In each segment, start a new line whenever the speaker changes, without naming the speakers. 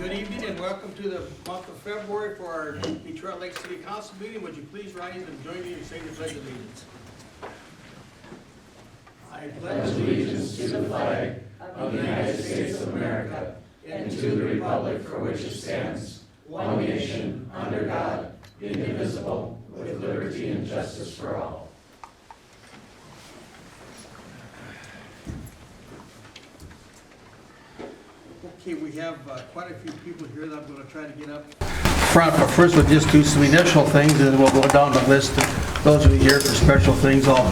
Good evening and welcome to the month of February for our Detroit Lake City Council meeting. Would you please rise and join me in saying the Pledge of Allegiance? I pledge
allegiance to the flag of the United States of America and to the republic for which it stands, one nation, under God, indivisible, with liberty and justice for all.
Okay, we have quite a few people here that I'm going to try to get up front, but first we'll just do some initial things and then we'll go down the list. Those of you here for special things, I'll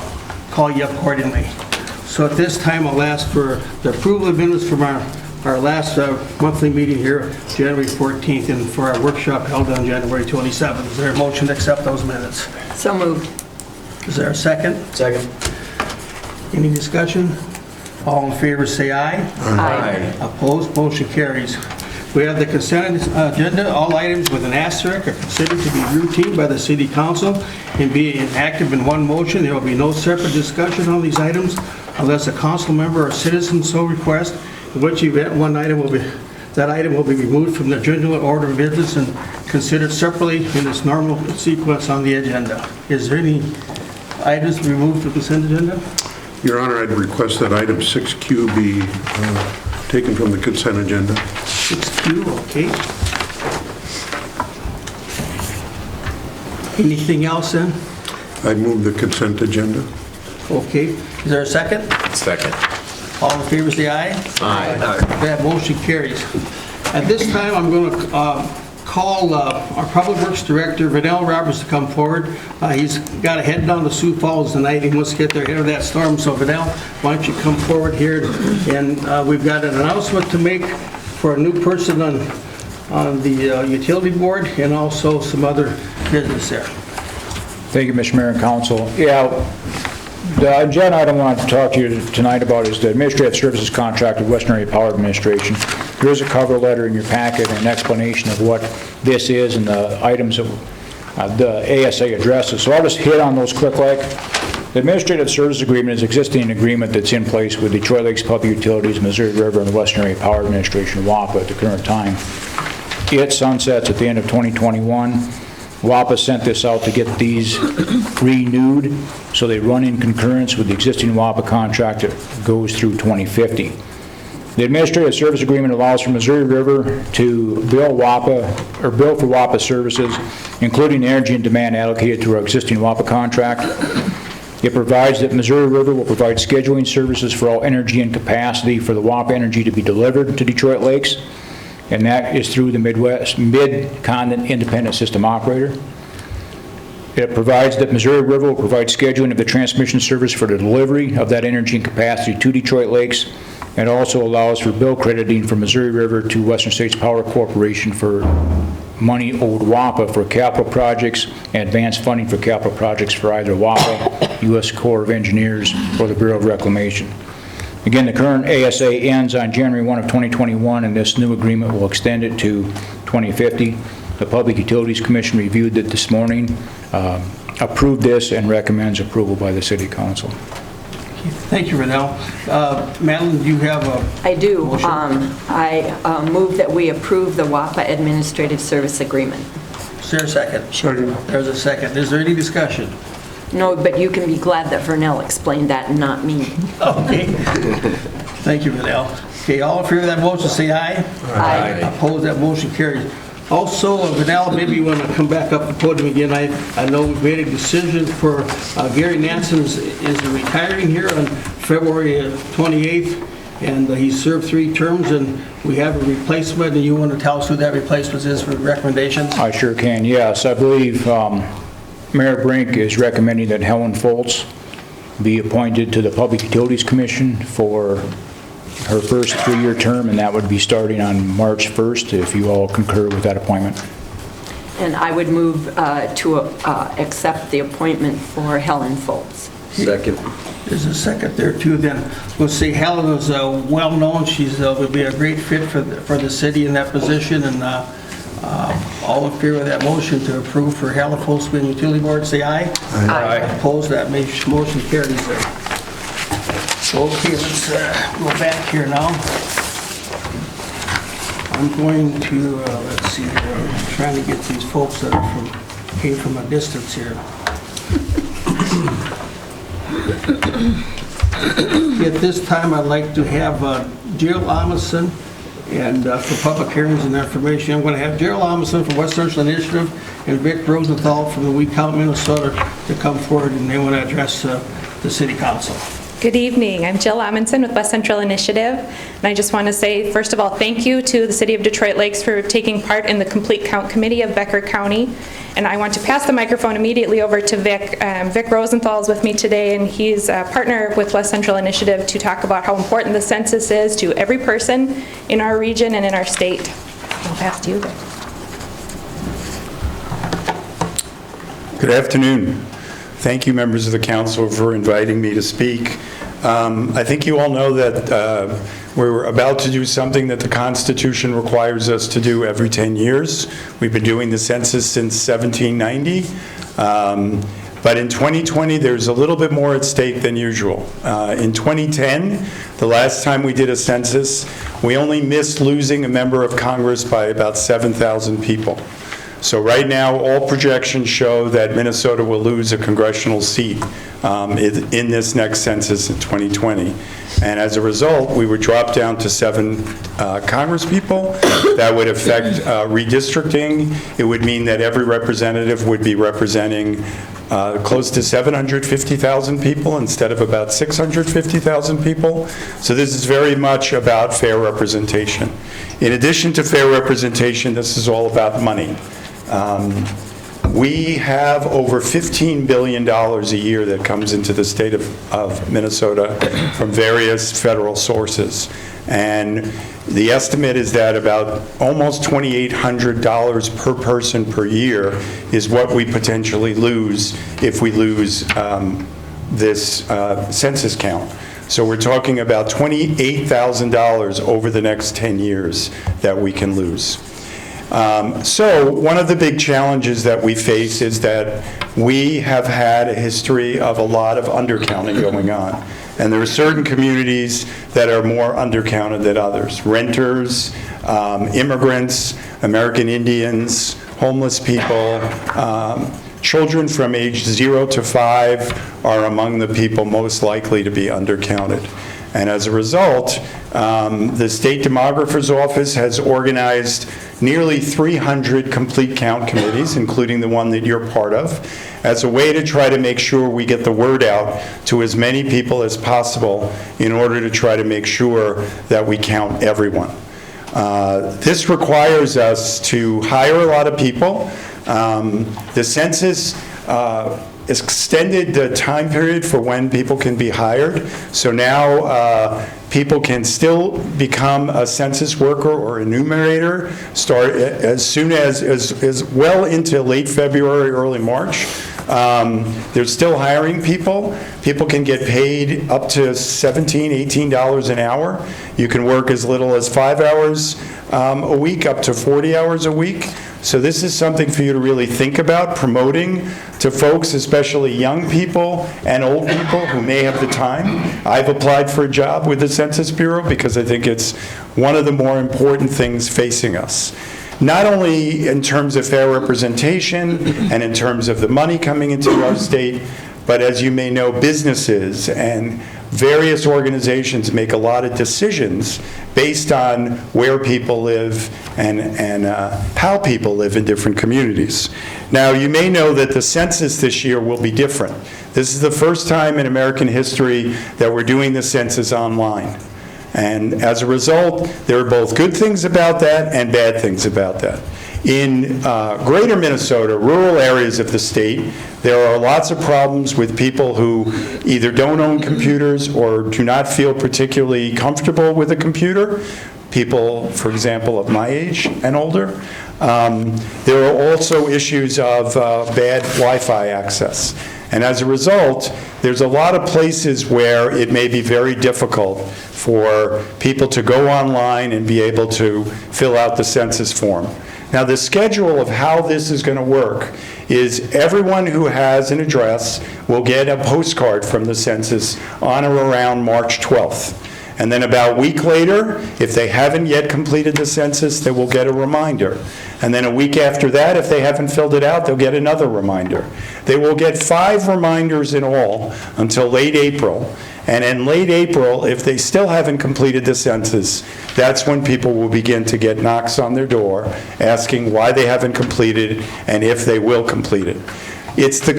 call you up accordingly. So at this time, I'll ask for the approval of minutes from our last monthly meeting here, January 14th, and for our workshop held on January 27th. Is there a motion to accept those minutes?
So moved.
Is there a second?
Second.
Any discussion? All in favor say aye.
Aye.
Opposed, motion carries. We have the consent agenda. All items with an asterisk are considered to be routine by the city council and be enacted in one motion. There will be no separate discussion on these items unless a council member or citizen so requests, in which event that item will be removed from the general order of business and considered separately in its normal sequence on the agenda. Is there any items removed from the consent agenda?
Your Honor, I'd request that item 6Q be taken from the consent agenda.
6Q, okay. Anything else then?
I move the consent agenda.
Okay. Is there a second?
Second.
All in favor say aye.
Aye.
That motion carries. At this time, I'm going to call our Public Works Director, Vanell Roberts, to come forward. He's got to head down to Sioux Falls tonight. He wants to get there ahead of that storm. So Vanell, why don't you come forward here? And we've got an announcement to make for a new person on the utility board and also some other business there.
Thank you, Mr. Mayor and Council. Yeah, the agenda item I want to talk to you tonight about is the administrative services contract with Western Area Power Administration. There is a cover letter in your packet and an explanation of what this is and the items of the ASA addresses. So I'll just hit on those quick like. The administrative service agreement is an existing agreement that's in place with Detroit Lakes Public Utilities, Missouri River, and the Western Area Power Administration, WAPA, at the current time. It sunsets at the end of 2021. WAPA sent this out to get these renewed, so they run in concurrence with the existing WAPA contract that goes through 2050. The administrative service agreement allows for Missouri River to bill WAPA, or bill for WAPA services, including the energy and demand allocated through our existing WAPA contract. It provides that Missouri River will provide scheduling services for all energy and capacity for the WAPA energy to be delivered to Detroit Lakes, and that is through the Mid-Continent Independent System Operator. It provides that Missouri River will provide scheduling of the transmission service for the delivery of that energy and capacity to Detroit Lakes, and also allows for bill crediting from Missouri River to Western States Power Corporation for money owed WAPA for capital projects and advanced funding for capital projects for either WAPA, U.S. Corps of Engineers, or the Bureau of Reclamation. Again, the current ASA ends on January 1 of 2021, and this new agreement will extend it to 2050. The Public Utilities Commission reviewed it this morning, approved this, and recommends approval by the City Council.
Thank you, Vanell. Madeline, do you have a...
I do.
motion?
I move that we approve the WAPA Administrative Service Agreement.
Is there a second?
Second.
There's a second. Is there any discussion?
No, but you can be glad that Vernell explained that and not me.
Okay. Thank you, Vanell. Okay, all in favor of that motion, say aye.
Aye.
Opposed, that motion carries. Also, Vanell, maybe you want to come back up the podium again. I know we've made a decision for Gary Nansen is retiring here on February 28th, and he served 3 terms, and we have a replacement, and you want to tell us who that replacement is for recommendations?
I sure can, yes. I believe Mayor Brink is recommending that Helen Foltz be appointed to the Public Utilities Commission for her first 3-year term, and that would be starting on March 1st, if you all concur with that appointment.
And I would move to accept the appointment for Helen Foltz.
Second.
There's a second there too. Then we'll say Helen is well-known. She's would be a great fit for the city in that position, and all in favor of that motion to approve for Helen Foltz to be on the utility board, say aye.
Aye.
Opposed, that motion carries there. Okay, let's go back here now. I'm going to, let's see here, I'm trying to get these folks that are came from a distance here. At this time, I'd like to have Jill Amundson, and for public hearings and information, I'm going to have Jill Amundson from West Central Initiative and Vic Rosenthal from the We Count Minnesota to come forward, and they want to address the City Council.
Good evening. I'm Jill Amundson with West Central Initiative, and I just want to say, first of all, thank you to the City of Detroit Lakes for taking part in the Complete Count Committee of Becker County. And I want to pass the microphone immediately over to Vic. Vic Rosenthal is with me today, and he's a partner with West Central Initiative to talk about how important the census is to every person in our region and in our state. I'll pass to you, Vic.
Good afternoon. Thank you, members of the council, for inviting me to speak. I think you all know that we're about to do something that the Constitution requires us to do every 10 years. We've been doing the census since 1790. But in 2020, there's a little bit more at stake than usual. In 2010, the last time we did a census, we only missed losing a member of Congress by about 7,000 people. So right now, all projections show that Minnesota will lose a congressional seat in this next census in 2020. And as a result, we would drop down to 7 congresspeople. That would affect redistricting. It would mean that every representative would be representing close to 750,000 people instead of about 650,000 people. So this is very much about fair representation. In addition to fair representation, this is all about money. We have over $15 billion a year that comes into the state of Minnesota from various federal sources. And the estimate is that about almost $2,800 per person per year is what we potentially lose if we lose this census count. So we're talking about $28,000 over the next 10 years that we can lose. So one of the big challenges that we face is that we have had a history of a lot of undercounting going on. And there are certain communities that are more undercounted than others. Renters, immigrants, American Indians, homeless people, children from age 0 to 5 are among the people most likely to be undercounted. And as a result, the State Demographer's Office has organized nearly 300 complete count committees, including the one that you're part of, as a way to try to make sure we get the word out to as many people as possible in order to try to make sure that we count everyone. This requires us to hire a lot of people. The census extended the time period for when people can be hired. So now people can still become a census worker or enumerator, start as soon as well into late February, early March. They're still hiring people. People can get paid up to $17, $18 an hour. You can work as little as 5 hours a week, up to 40 hours a week. So this is something for you to really think about promoting to folks, especially young people and old people who may have the time. I've applied for a job with the Census Bureau because I think it's one of the more important things facing us. Not only in terms of fair representation and in terms of the money coming into our state, but as you may know, businesses and various organizations make a lot of decisions based on where people live and how people live in different communities. Now, you may know that the census this year will be different. This is the first time in American history that we're doing the census online. And as a result, there are both good things about that and bad things about that. In greater Minnesota, rural areas of the state, there are lots of problems with people who either don't own computers or do not feel particularly comfortable with a computer. People, for example, of my age and older. There are also issues of bad Wi-Fi access. And as a result, there's a lot of places where it may be very difficult for people to go online and be able to fill out the census form. Now, the schedule of how this is going to work is everyone who has an address will get a postcard from the census on or around March 12th. And then about a week later, if they haven't yet completed the census, they will get a reminder. And then a week after that, if they haven't filled it out, they'll get another reminder. They will get 5 reminders in all until late April. And in late April, if they still haven't completed the census, that's when people will begin to get knocks on their door asking why they haven't completed and if they will complete it. It's the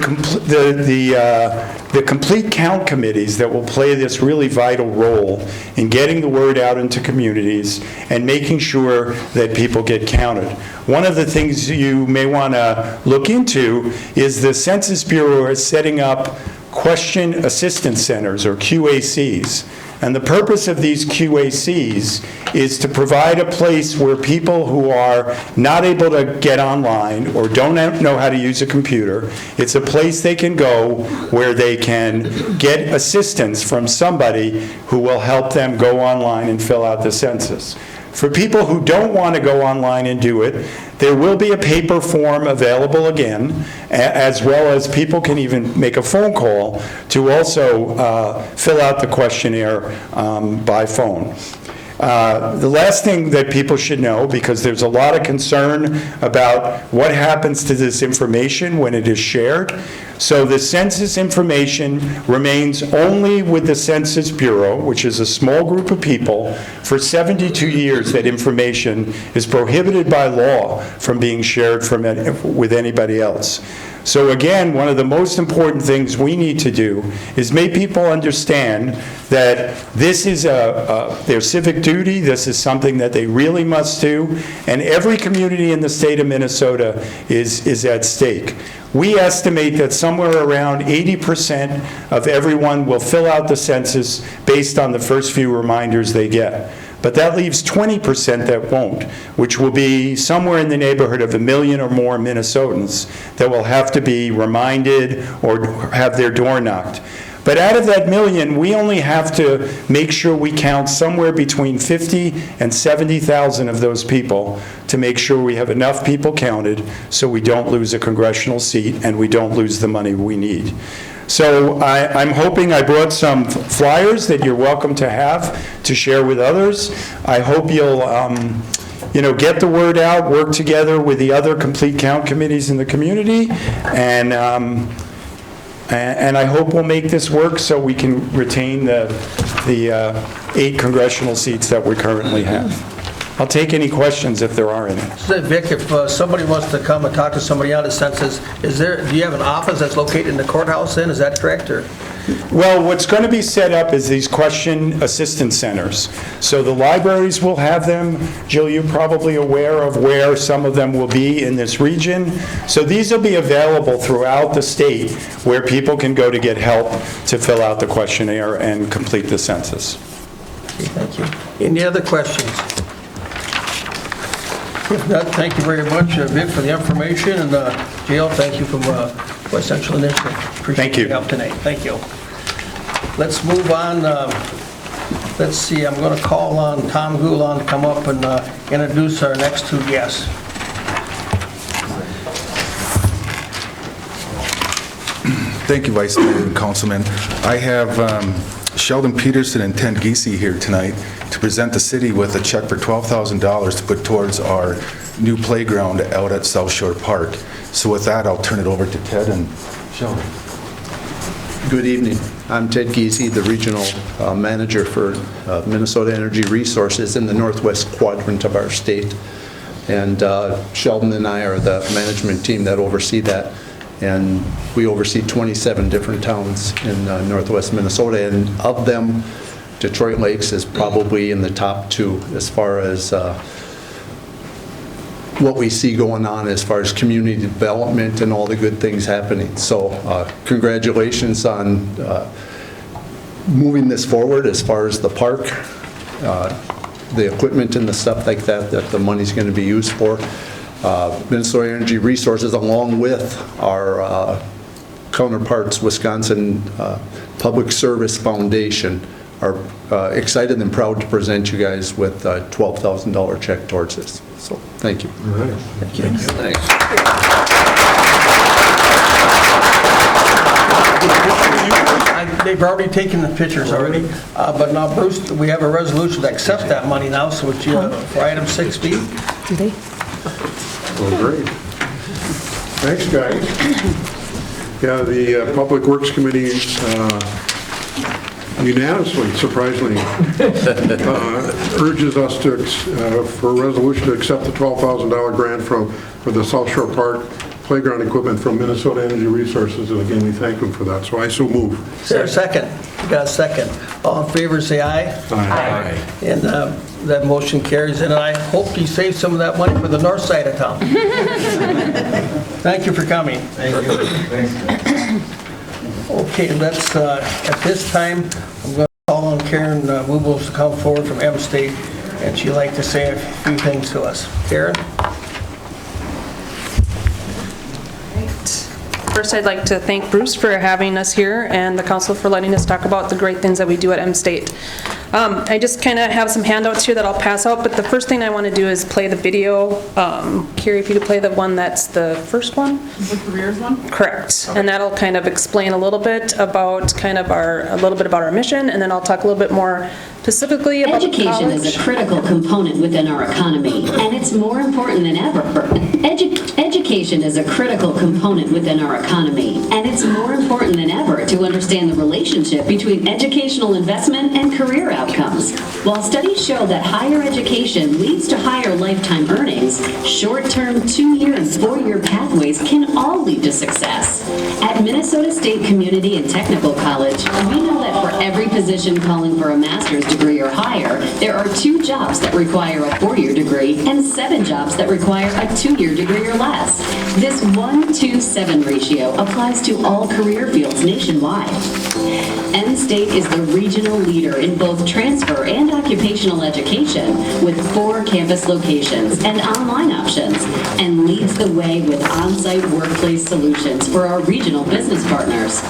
complete count committees that will play this really vital role in getting the word out into communities and making sure that people get counted. One of the things you may want to look into is the Census Bureau is setting up Question Assistance Centers, or QACs. And the purpose of these QACs is to provide a place where people who are not able to get online or don't know how to use a computer, it's a place they can go where they can get assistance from somebody who will help them go online and fill out the census. For people who don't want to go online and do it, there will be a paper form available again, as well as people can even make a phone call to also fill out the questionnaire by phone. The last thing that people should know, because there's a lot of concern about what happens to this information when it is shared. So the census information remains only with the Census Bureau, which is a small group of people. For 72 years, that information is prohibited by law from being shared with anybody else. So again, one of the most important things we need to do is make people understand that this is their civic duty, this is something that they really must do, and every community in the state of Minnesota is at stake. We estimate that somewhere around 80% of everyone will fill out the census based on the first few reminders they get. But that leaves 20% that won't, which will be somewhere in the neighborhood of 1 million or more Minnesotans that will have to be reminded or have their door knocked. But out of that million, we only have to make sure we count somewhere between 50 and 70,000 of those people to make sure we have enough people counted so we don't lose a congressional seat and we don't lose the money we need. So I'm hoping I brought some flyers that you're welcome to have to share with others. I hope you'll get the word out, work together with the other complete count committees in the community, and I hope we'll make this work so we can retain the 8 congressional seats that we currently have. I'll take any questions if there are any.
So, Vic, if somebody wants to come and talk to somebody on the census, do you have an office that's located in the courthouse then? Is that correct? Or?
Well, what's going to be set up is these question assistance centers. So the libraries will have them. Jill, you're probably aware of where some of them will be in this region. So these will be available throughout the state where people can go to get help to fill out the questionnaire and complete the census.
Okay, thank you. Any other questions? If not, thank you very much, Vic, for the information, and Jill, thank you from West Central Initiative.
Thank you.
Appreciate your help tonight. Thank you. Let's move on. Let's see, I'm going to call on Tom Goulon to come up and introduce our next 2 guests.
Thank you, Vice Mayor and Councilman. I have Sheldon Peterson and Ted Giese here tonight to present the city with a check for $12,000 to put towards our new playground out at South Shore Park. So with that, I'll turn it over to Ted and Sheldon.
Good evening. I'm Ted Giese, the Regional Manager for Minnesota Energy Resources in the northwest quadrant of our state. And Sheldon and I are the management team that oversee that. And we oversee 27 different towns in northwest Minnesota. And of them, Detroit Lakes is probably in the top 2 as far as what we see going on as far as community development and all the good things happening. So congratulations on moving this forward as far as the park, the equipment and the stuff like that the money's going to be used for. Minnesota Energy Resources, along with our counterparts, Wisconsin Public Service Foundation, are excited and proud to present you guys with a $12,000 check towards this. So, thank you.
All right. Thank you. Thanks. I they've already taken the pictures already. But now, Bruce, we have a resolution to accept that money now, so it's for item 6B.
Do they?
Well, great. Thanks, guys. Yeah, the Public Works Committee unanimously, surprisingly, urges us for a resolution to accept the $12,000 grant for the South Shore Park playground equipment from Minnesota Energy Resources, and again, we thank them for that. So I so move.
Is there a second? You got a second. All in favor, say aye.
Aye.
And that motion carries, and I hope you save some of that money for the north side of town. Thank you for coming. Thank you. Okay, let's, at this time, I'm going to call on Karen Wubles to come forward from M-State, and she'd like to say a few things to us. Karen?
First, I'd like to thank Bruce for having us here and the council for letting us talk about the great things that we do at M-State. I just kind of have some handouts here that I'll pass out, but the first thing I want to do is play the video. Carrie, if you could play the one that's the first one?
The careers one?
Correct. And that'll kind of explain a little bit about our mission, and then I'll talk a little bit more specifically about the college.
Education is a critical component within our economy, and it's more important than ever. Education is a critical component within our economy, and it's more important than ever to understand the relationship between educational investment and career outcomes. While studies show that higher education leads to higher lifetime earnings, short-term 2-year and 4-year pathways can all lead to success. At Minnesota State Community and Technical College, we know that for every position calling for a master's degree or higher, there are 2 jobs that require a 4-year degree and 7 jobs that require a 2-year degree or less. This 1-to-7 ratio applies to all career fields nationwide. M-State is the regional leader in both transfer and occupational education with 4 campus locations and online options, and leads the way with on-site workplace solutions for our regional business partners.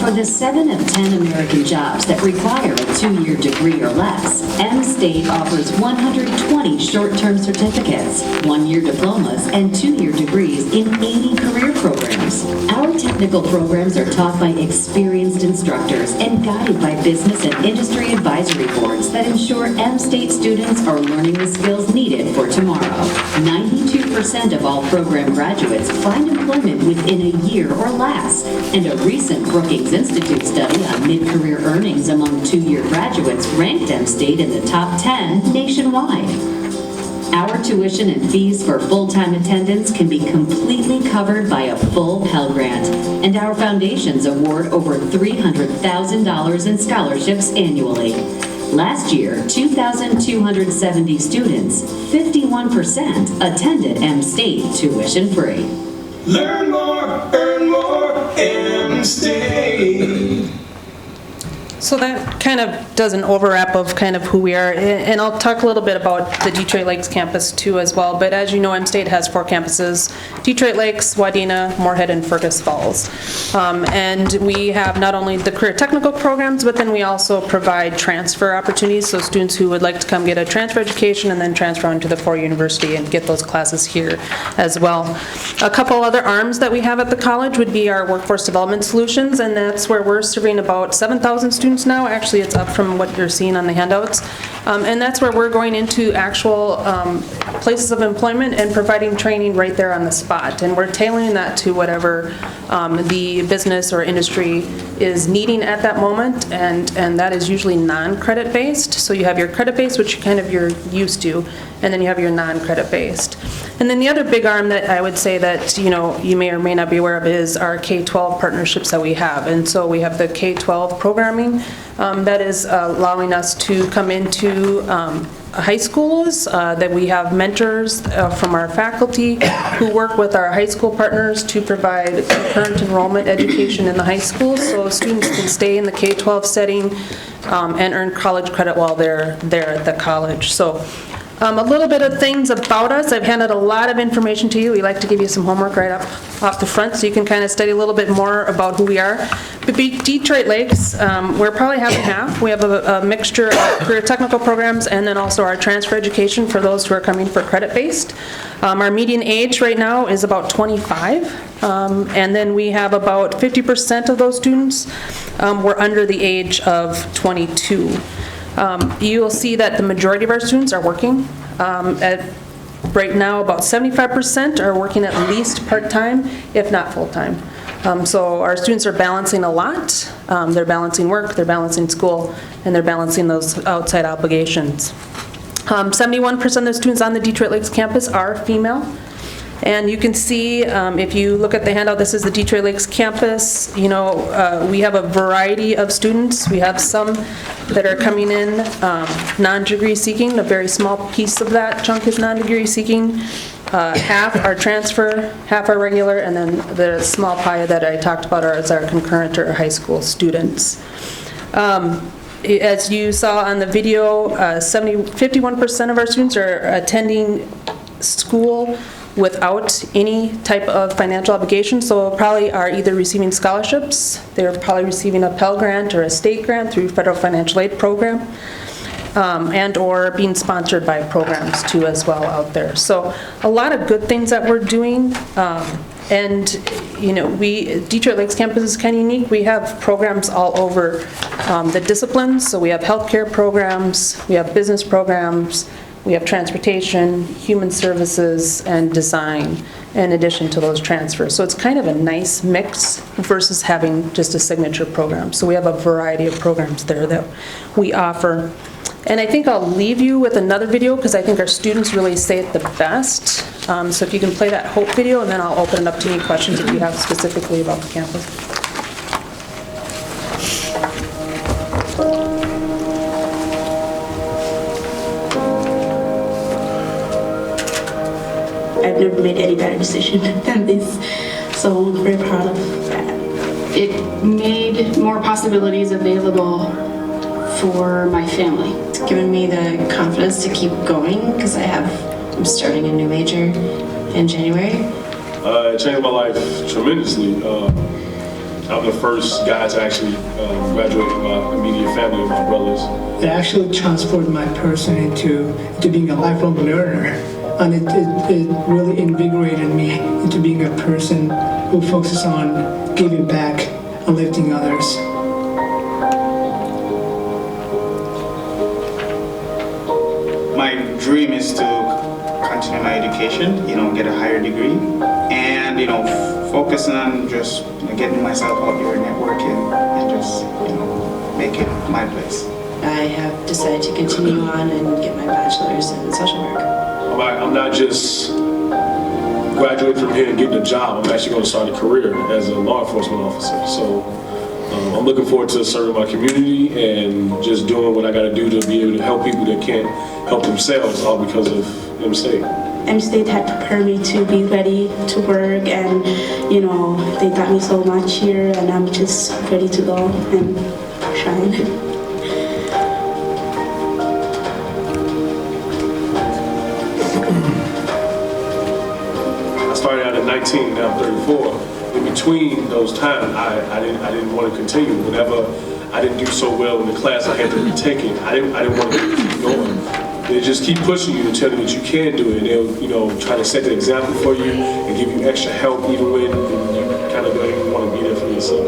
For the 7 of 10 American jobs that require a 2-year degree or less, M-State offers 120 short-term certificates, 1-year diplomas, and 2-year degrees in 80 career programs. Our technical programs are taught by experienced instructors and guided by business and industry advisory boards that ensure M-State students are learning the skills needed for tomorrow. 92% of all program graduates find employment within a year or less, and a recent Brookings Institute study on mid-career earnings among 2-year graduates ranked M-State in the top 10 nationwide. Our tuition and fees for full-time attendance can be completely covered by a full Pell Grant, and our foundations award over $300,000 in scholarships annually. Last year, 2,270 students, 51%, attended M-State tuition-free.
Learn more, earn more, M-State.
So that kind of does an overwrap of kind of who we are, and I'll talk a little bit about the Detroit Lakes campus too as well, but as you know, M-State has 4 campuses: Detroit Lakes, Wadena, Moorhead, and Fergus Falls. And we have not only the career technical programs, but then we also provide transfer opportunities, so students who would like to come get a transfer education and then transfer on to the 4 university and get those classes here as well. A couple other arms that we have at the college would be our workforce development solutions, and that's where we're serving about 7,000 students now. Actually, it's up from what you're seeing on the handouts. And that's where we're going into actual places of employment and providing training right there on the spot. And we're tailoring that to whatever the business or industry is needing at that moment, and that is usually non-credit based. So you have your credit based, which you're used to, and then you have your non-credit based. And then the other big arm that I would say that you may or may not be aware of is our K-12 partnerships that we have. And so we have the K-12 programming that is allowing us to come into high schools, that we have mentors from our faculty who work with our high school partners to provide concurrent enrollment education in the high schools, so students can stay in the K-12 setting and earn college credit while they're there at the college. So A little bit of things about us. I've handed a lot of information to you. We like to give you some homework right up off the front so you can kind of study a little bit more about who we are. But Detroit Lakes, we're probably half and half. We have a mixture of career technical programs and then also our transfer education for those who are coming for credit-based. Our median age right now is about 25, and then we have about 50% of those students were under the age of 22. You'll see that the majority of our students are working. Right now, about 75% are working at least part-time, if not full-time. So our students are balancing a lot. They're balancing work, they're balancing school, and they're balancing those outside obligations. 71% of the students on the Detroit Lakes campus are female. And you can see, if you look at the handout, this is the Detroit Lakes campus. You know, we have a variety of students. We have some that are coming in non-degree seeking. A very small piece of that chunk is non-degree seeking. Half are transfer, half are regular, and then the small pie that I talked about are our concurrent or high school students. As you saw on the video, 51% of our students are attending school without any type of financial obligation, so probably are either receiving scholarships, they're probably receiving a Pell Grant or a state grant through federal financial aid program, and or being sponsored by programs too as well out there. So a lot of good things that we're doing. And, you know, Detroit Lakes campus is kind of unique. We have programs all over the disciplines. So we have healthcare programs, we have business programs, we have transportation, human services, and design, in addition to those transfers. So it's kind of a nice mix versus having just a signature program. So we have a variety of programs there that we offer. And I think I'll leave you with another video because I think our students really say it the best. So if you can play that Hope video, and then I'll open it up to any questions if you have specifically about the campus.
I've never made any better decision than this, so I'm very proud of that. It made more possibilities available for my family. It's given me the confidence to keep going because I'm starting a new major in January.
It changed my life tremendously. I'm the first guy to actually graduate in my immediate family of my brothers.
It actually transformed my person into being a lifelong learner. And it really invigorated me into being a person who focuses on giving back and lifting others.
My dream is to continue my education, get a higher degree, and, focusing on just getting myself out there, networking, and just, making my place.
I have decided to continue on and get my bachelor's in social work.
I'm not just graduating from here and getting a job. I'm actually going to start a career as a law enforcement officer. So I'm looking forward to serving my community and just doing what I got to do to be able to help people that can't help themselves, all because of M-State.
M-State had prepared me to be ready to work, and they taught me so much here, and I'm just ready to go and shine.
I started out at 19, now I'm 34. In between those times, I didn't want to continue. Whenever I didn't do so well in the class I had to retake it, I didn't want to keep going. They just keep pushing you and telling you that you can do it. They'll try to set the example for you and give you extra help even when you kind of don't even want to be there for yourself.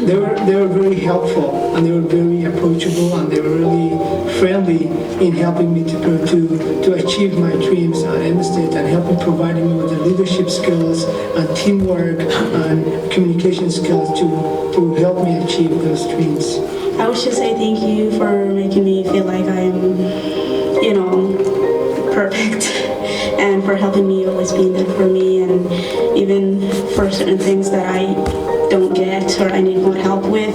They were very helpful, and they were very approachable, and they were really friendly in helping me to achieve my dreams at M-State, and helping providing me with the leadership skills and teamwork and communication skills to help me achieve those dreams.
I would just say thank you for making me feel like I'm, perfect, and for helping me, always being there for me, and even for certain things that I don't get or I need more help with,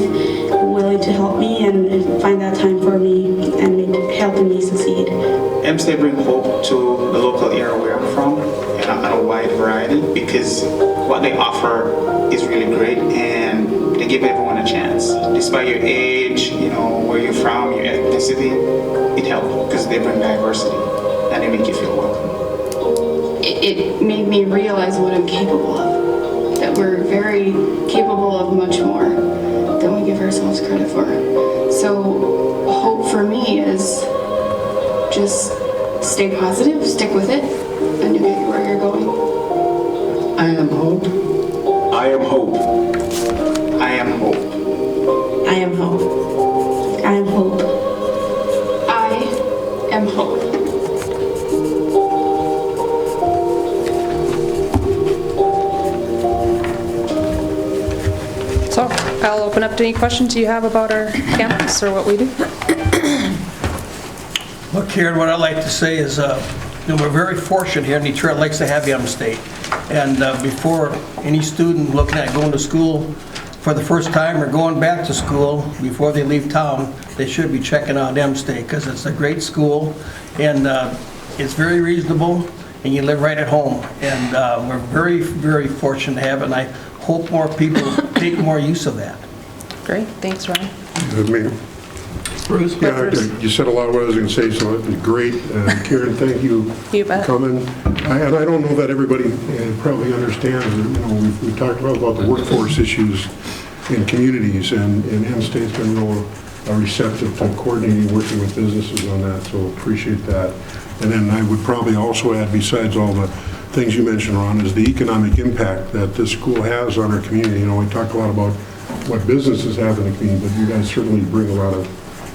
willing to help me and find that time for me and helping me succeed.
M-State brings hope to the local area where I'm from, and a wide variety, because what they offer is really great, and they give everyone a chance. Despite your age, where you're from, your ethnicity, it helped because they bring diversity and they make you feel welcome.
It made me realize what I'm capable of, that we're very capable of much more than we give ourselves credit for. So hope for me is just stay positive, stick with it, and you'll get where you're going.
I am hope.
I am hope.
I am hope.
I am hope. I am hope. I am hope.
So I'll open up to any questions you have about our campus or what we do.
Well, Karen, what I'd like to say is, we're very fortunate here in Detroit Lakes to have M State. And before any student looking at going to school for the first time or going back to school, before they leave town, they should be checking out M State because it's a great school and it's very reasonable and you live right at home. And we're very, very fortunate to have it, and I hope more people take more use of that.
Great, thanks, Ryan.
Bruce?
Yeah, you said a lot of what I was going to say, so it was great. Karen, thank you
You bet.
for coming. And I don't know that everybody probably understands, we talked about the workforce issues in communities, and M State's been real receptive to coordinating, working with businesses on that, so appreciate that. And then I would probably also add, besides all the things you mentioned, Ron, is the economic impact that this school has on our community. We talk a lot about what businesses have in the community, but you guys certainly bring a lot of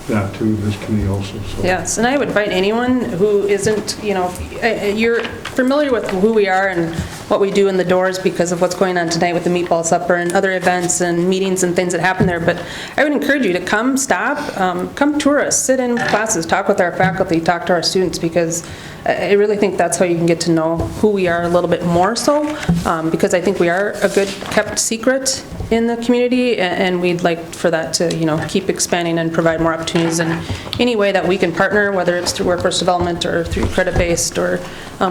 that to this committee also. So.
Yes, and I would invite anyone who isn't, you're familiar with who we are and what we do in the doors because of what's going on tonight with the meatball supper and other events and meetings and things that happen there. But I would encourage you to come, stop, come tour us, sit in classes, talk with our faculty, talk to our students, because I really think that's how you can get to know who we are a little bit more so, because I think we are a good kept secret in the community, and we'd like for that to, keep expanding and provide more opportunities in any way that we can partner, whether it's through workforce development or through credit-based or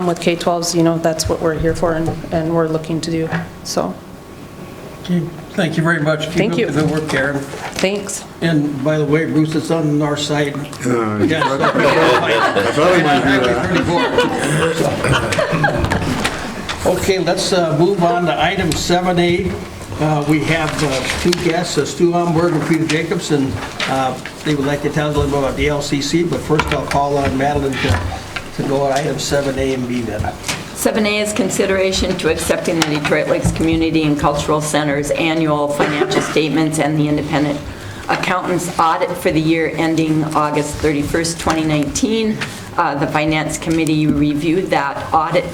with K-12s, that's what we're here for and we're looking to do, so.
Okay, thank you very much.
Thank you.
Keep up the good work, Karen.
Thanks.
And by the way, Bruce, it's on the north side.
I thought I might do that.
Okay, let's move on to item 7A. We have two guests, Stu Homburg and Peter Jacobson. They would like to tell us a little bit about the LCC, but first I'll call on Madeline to go on item 7A and B then.
7A is consideration to accepting the Detroit Lakes Community and Cultural Center's annual financial statements and the independent accountant's audit for the year ending August 31st, 2019. The Finance Committee reviewed that audit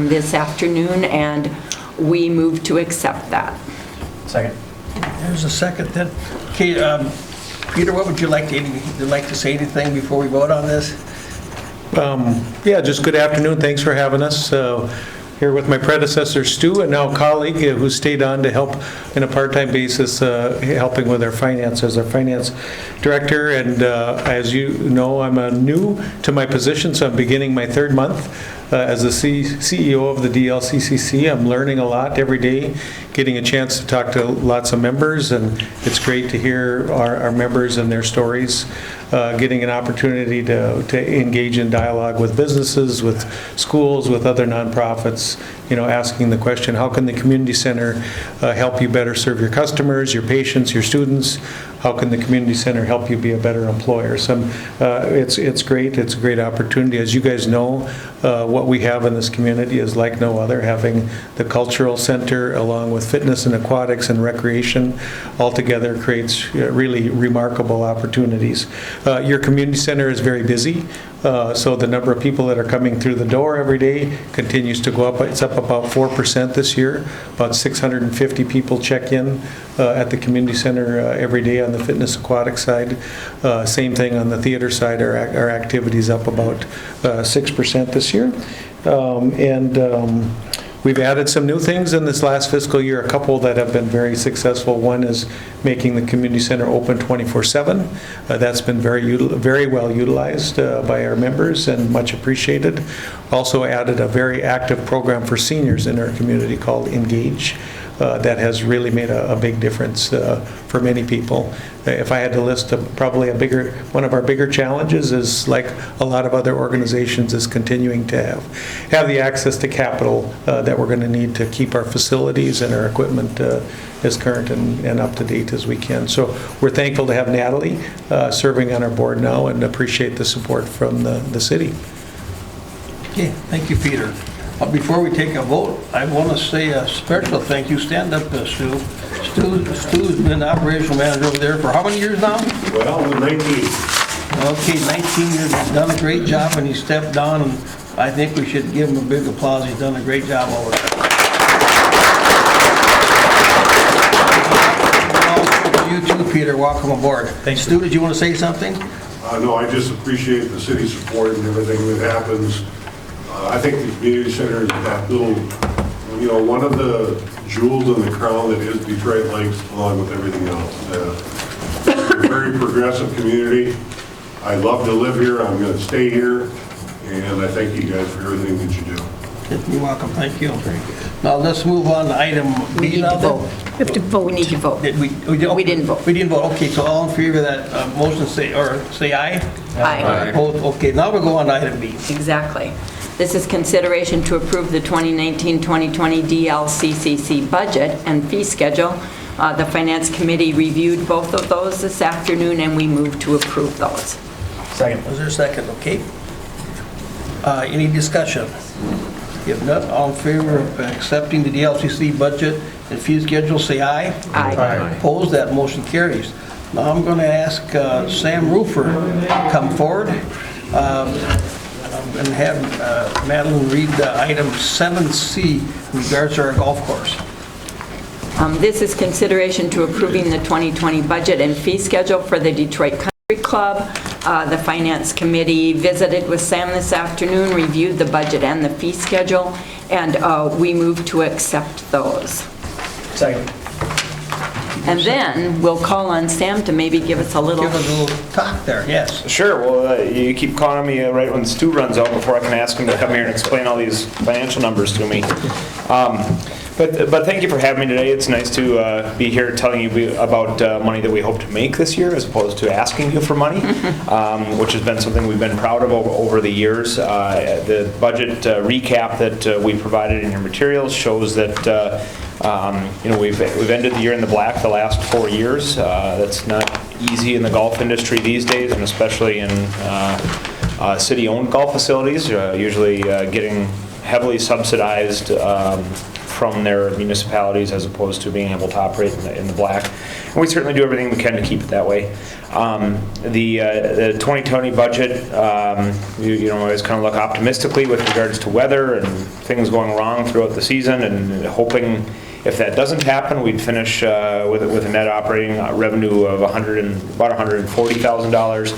this afternoon, and we move to accept that.
Second.
There's a second then. Okay, Peter, what would you like to say anything before we vote on this?
Yeah, just good afternoon. Thanks for having us. Here with my predecessor, Stu, and now colleague who stayed on to help in a part-time basis, helping with our finances, our finance director. And as you know, I'm new to my position, so I'm beginning my third month as the CEO of the DLCCC. I'm learning a lot every day, getting a chance to talk to lots of members, and it's great to hear our members and their stories. Getting an opportunity to engage in dialogue with businesses, with schools, with other nonprofits, asking the question, how can the community center help you better serve your customers, your patients, your students? How can the community center help you be a better employer? So it's great. It's a great opportunity. As you guys know, what we have in this community is like no other. Having the cultural center along with fitness and aquatics and recreation all together creates really remarkable opportunities. Your community center is very busy, so the number of people that are coming through the door every day continues to go up. It's up about 4% this year. About 650 people check in at the community center every day on the fitness aquatic side. Same thing on the theater side. Our activity's up about 6% this year. We've added some new things in this last fiscal year, a couple that have been very successful. One is making the community center open 24/7. That's been very well utilized by our members and much appreciated. Also added a very active program for seniors in our community called Engage. that has really made a big difference for many people. If I had to list probably one of our bigger challenges is, like a lot of other organizations, is continuing to have the access to capital that we're going to need to keep our facilities and our equipment as current and up to date as we can. So we're thankful to have Natalie serving on our board now and appreciate the support from the city.
Okay, thank you, Peter. Before we take a vote, I want to say a special thank you. Stand up, Stu. Stu's been operational manager over there for how many years now?
Well, 19.
Okay, 19 years. He's done a great job, and he stepped down, and I think we should give him a big applause. He's done a great job over there. You too, Peter. Welcome aboard. Thanks. Stu, did you want to say something?
No, I just appreciate the city support and everything that happens. I think the community center is that little, one of the jewels in the crown that is Detroit Lakes, along with everything else. It's a very progressive community. I love to live here. I'm going to stay here, and I thank you guys for everything that you do.
You're welcome. Thank you. Now let's move on to item B.
We need to vote.
We have to vote. We need to vote. We didn't vote. We didn't vote. Okay, so all in favor of that motion, say aye.
Aye.
Opposed? Okay, now we'll go on to item B.
Exactly. This is consideration to approve the 2019-2020 DLCCC budget and fee schedule. The Finance Committee reviewed both of those this afternoon, and we move to approve those.
Second. Was there a second? Okay. Any discussion? If not, all in favor of accepting the DLCC budget and fee schedule, say aye.
Aye.
Opposed? That motion carries. Now I'm going to ask Sam Rufer to come forward. And have Madeline read item 7C in regards to our golf course.
This is consideration to approving the 2020 budget and fee schedule for the Detroit Country Club. The Finance Committee visited with Sam this afternoon, reviewed the budget and the fee schedule, and we move to accept those.
Second.
And then we'll call on Sam to maybe give us a little
talk there, yes.
Sure. Well, you keep calling on me right when Stu runs out before I can ask him to come here and explain all these financial numbers to me. But thank you for having me today. It's nice to be here telling you about money that we hope to make this year as opposed to asking you for money, which has been something we've been proud of over the years. The budget recap that we provided in your materials shows that we've ended the year in the black the last 4 years. That's not easy in the golf industry these days, and especially in city-owned golf facilities, usually getting heavily subsidized from their municipalities as opposed to being able to operate in the black. And we certainly do everything we can to keep it that way. The 2020 budget, always kind of look optimistically with regards to weather and things going wrong throughout the season, and hoping if that doesn't happen, we'd finish with a net operating revenue of about $140,000.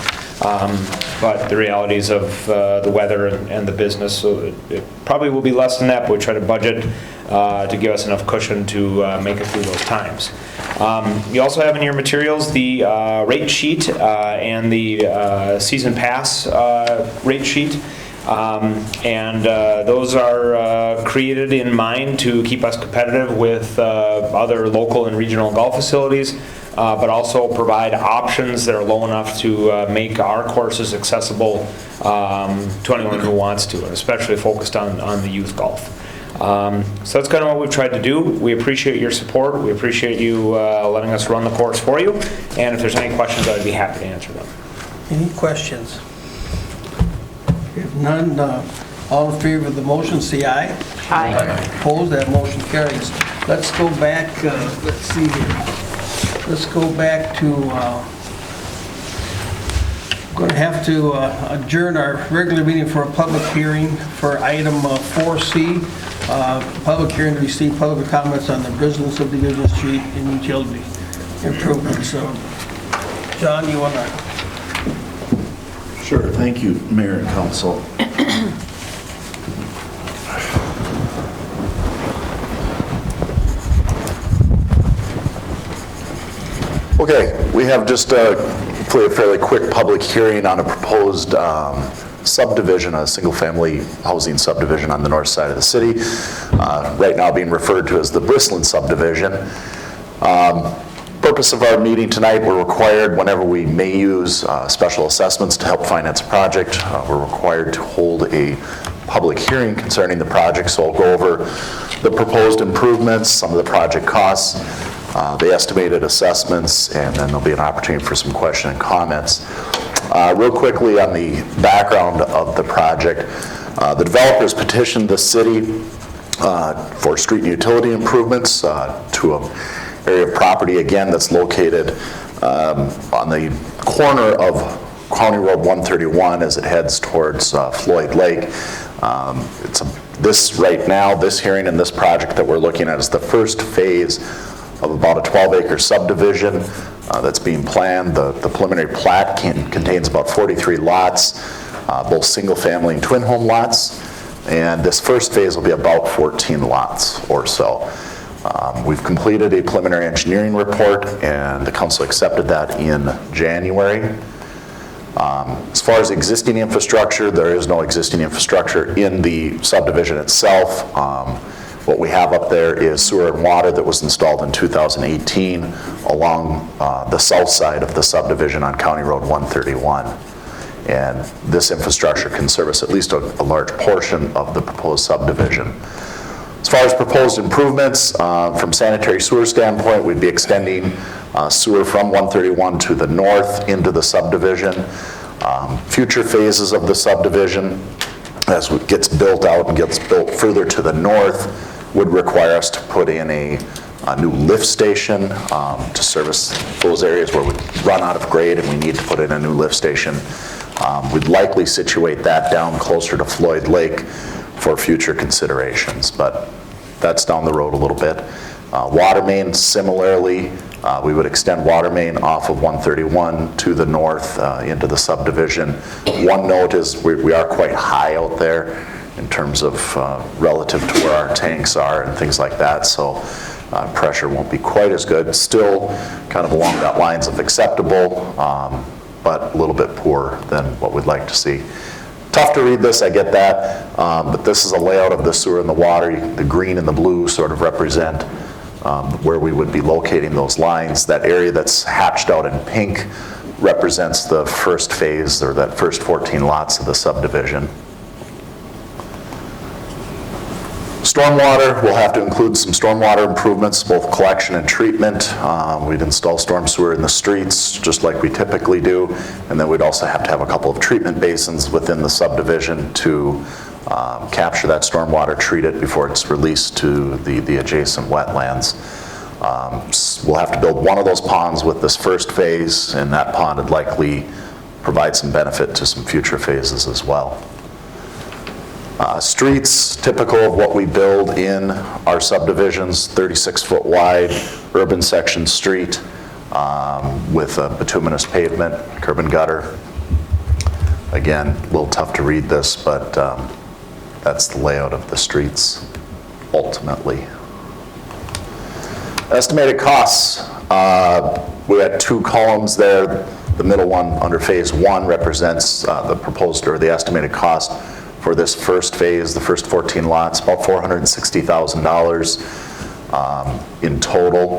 But the realities of the weather and the business, so it probably will be less than that, but we try to budget to give us enough cushion to make it through those times. You also have in your materials the rate sheet and the season pass rate sheet. Those are created in mind to keep us competitive with other local and regional golf facilities, but also provide options that are low enough to make our courses accessible to anyone who wants to, and especially focused on the youth golf. So that's kind of what we've tried to do. We appreciate your support. We appreciate you letting us run the course for you. And if there's any questions, I'd be happy to answer them.
Any questions? If none, all in favor of the motion, say aye.
Aye.
Opposed? That motion carries. Let's go back, let's see here. Let's go back to, we're going to have to adjourn our regular meeting for a public hearing for item 4C, public hearing to receive public comments on the business of Division Street and utility improvements. So, John, you want to?
Sure. Thank you, Mayor and Council. Okay, we have just a fairly quick public hearing on a proposed subdivision, a single-family housing subdivision on the north side of the city, right now being referred to as the Brislin subdivision. Purpose of our meeting tonight, we're required, whenever we may use special assessments to help finance a project, we're required to hold a public hearing concerning the project. So I'll go over the proposed improvements, some of the project costs, the estimated assessments, and then there'll be an opportunity for some question and comments. Real quickly on the background of the project, the developers petitioned the city for street and utility improvements to an area of property, again, that's located on the corner of County Road 131 as it heads towards Floyd Lake. This right now, this hearing and this project that we're looking at is the first phase of about a 12-acre subdivision that's being planned. The preliminary plat contains about 43 lots, both single-family and twin-home lots, and this first phase will be about 14 lots or so. We've completed a preliminary engineering report, and the council accepted that in January. As far as existing infrastructure, there is no existing infrastructure in the subdivision itself. What we have up there is sewer and water that was installed in 2018 along the south side of the subdivision on County Road 131. And this infrastructure can service at least a large portion of the proposed subdivision. As far as proposed improvements, from sanitary sewer standpoint, we'd be extending sewer from 131 to the north into the subdivision. Future phases of the subdivision, as it gets built out and gets built further to the north, would require us to put in a new lift station to service those areas where we run out of grade and we need to put in a new lift station. We'd likely situate that down closer to Floyd Lake for future considerations, but that's down the road a little bit. Water main, similarly, we would extend water main off of 131 to the north into the subdivision. One note is we are quite high out there in terms of relative to where our tanks are and things like that, so pressure won't be quite as good. Still kind of along that lines of acceptable, but a little bit poorer than what we'd like to see. Tough to read this, I get that, but this is a layout of the sewer and the water. The green and the blue sort of represent where we would be locating those lines. That area that's hatched out in pink represents the first phase, or that first 14 lots of the subdivision. Stormwater, we'll have to include some stormwater improvements, both collection and treatment. We'd install storm sewer in the streets, just like we typically do, and then we'd also have to have a couple of treatment basins within the subdivision to capture that stormwater, treat it before it's released to the adjacent wetlands. We'll have to build one of those ponds with this first phase, and that pond would likely provide some benefit to some future phases as well. Streets, typical of what we build in our subdivisions, 36-foot wide urban section street with a bituminous pavement, curb and gutter. Again, a little tough to read this, but that's the layout of the streets ultimately. Estimated costs, we had two columns there. The middle one under phase one represents the proposed or the estimated cost for this first phase, the first 14 lots, about $460,000 in total.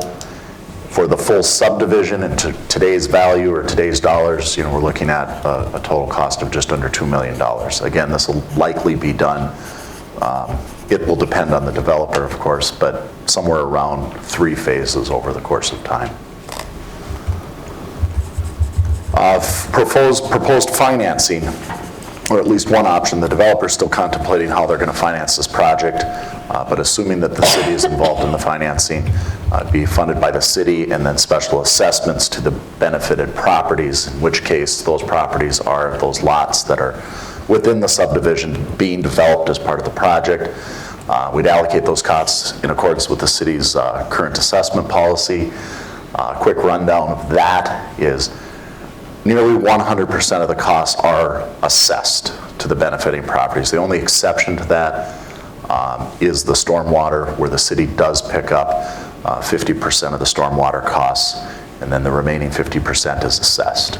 For the full subdivision and today's value or today's dollars, we're looking at a total cost of just under $2 million. Again, this will likely be done. It will depend on the developer, of course, but somewhere around 3 phases over the course of time. Proposed financing, or at least one option. The developer is still contemplating how they're going to finance this project, but assuming that the city is involved in the financing, it'd be funded by the city and then special assessments to the benefited properties, in which case those properties are those lots that are within the subdivision being developed as part of the project. We'd allocate those costs in accordance with the city's current assessment policy. Quick rundown of that is nearly 100% of the costs are assessed to the benefiting properties. The only exception to that is the stormwater, where the city does pick up 50% of the stormwater costs, and then the remaining 50% is assessed.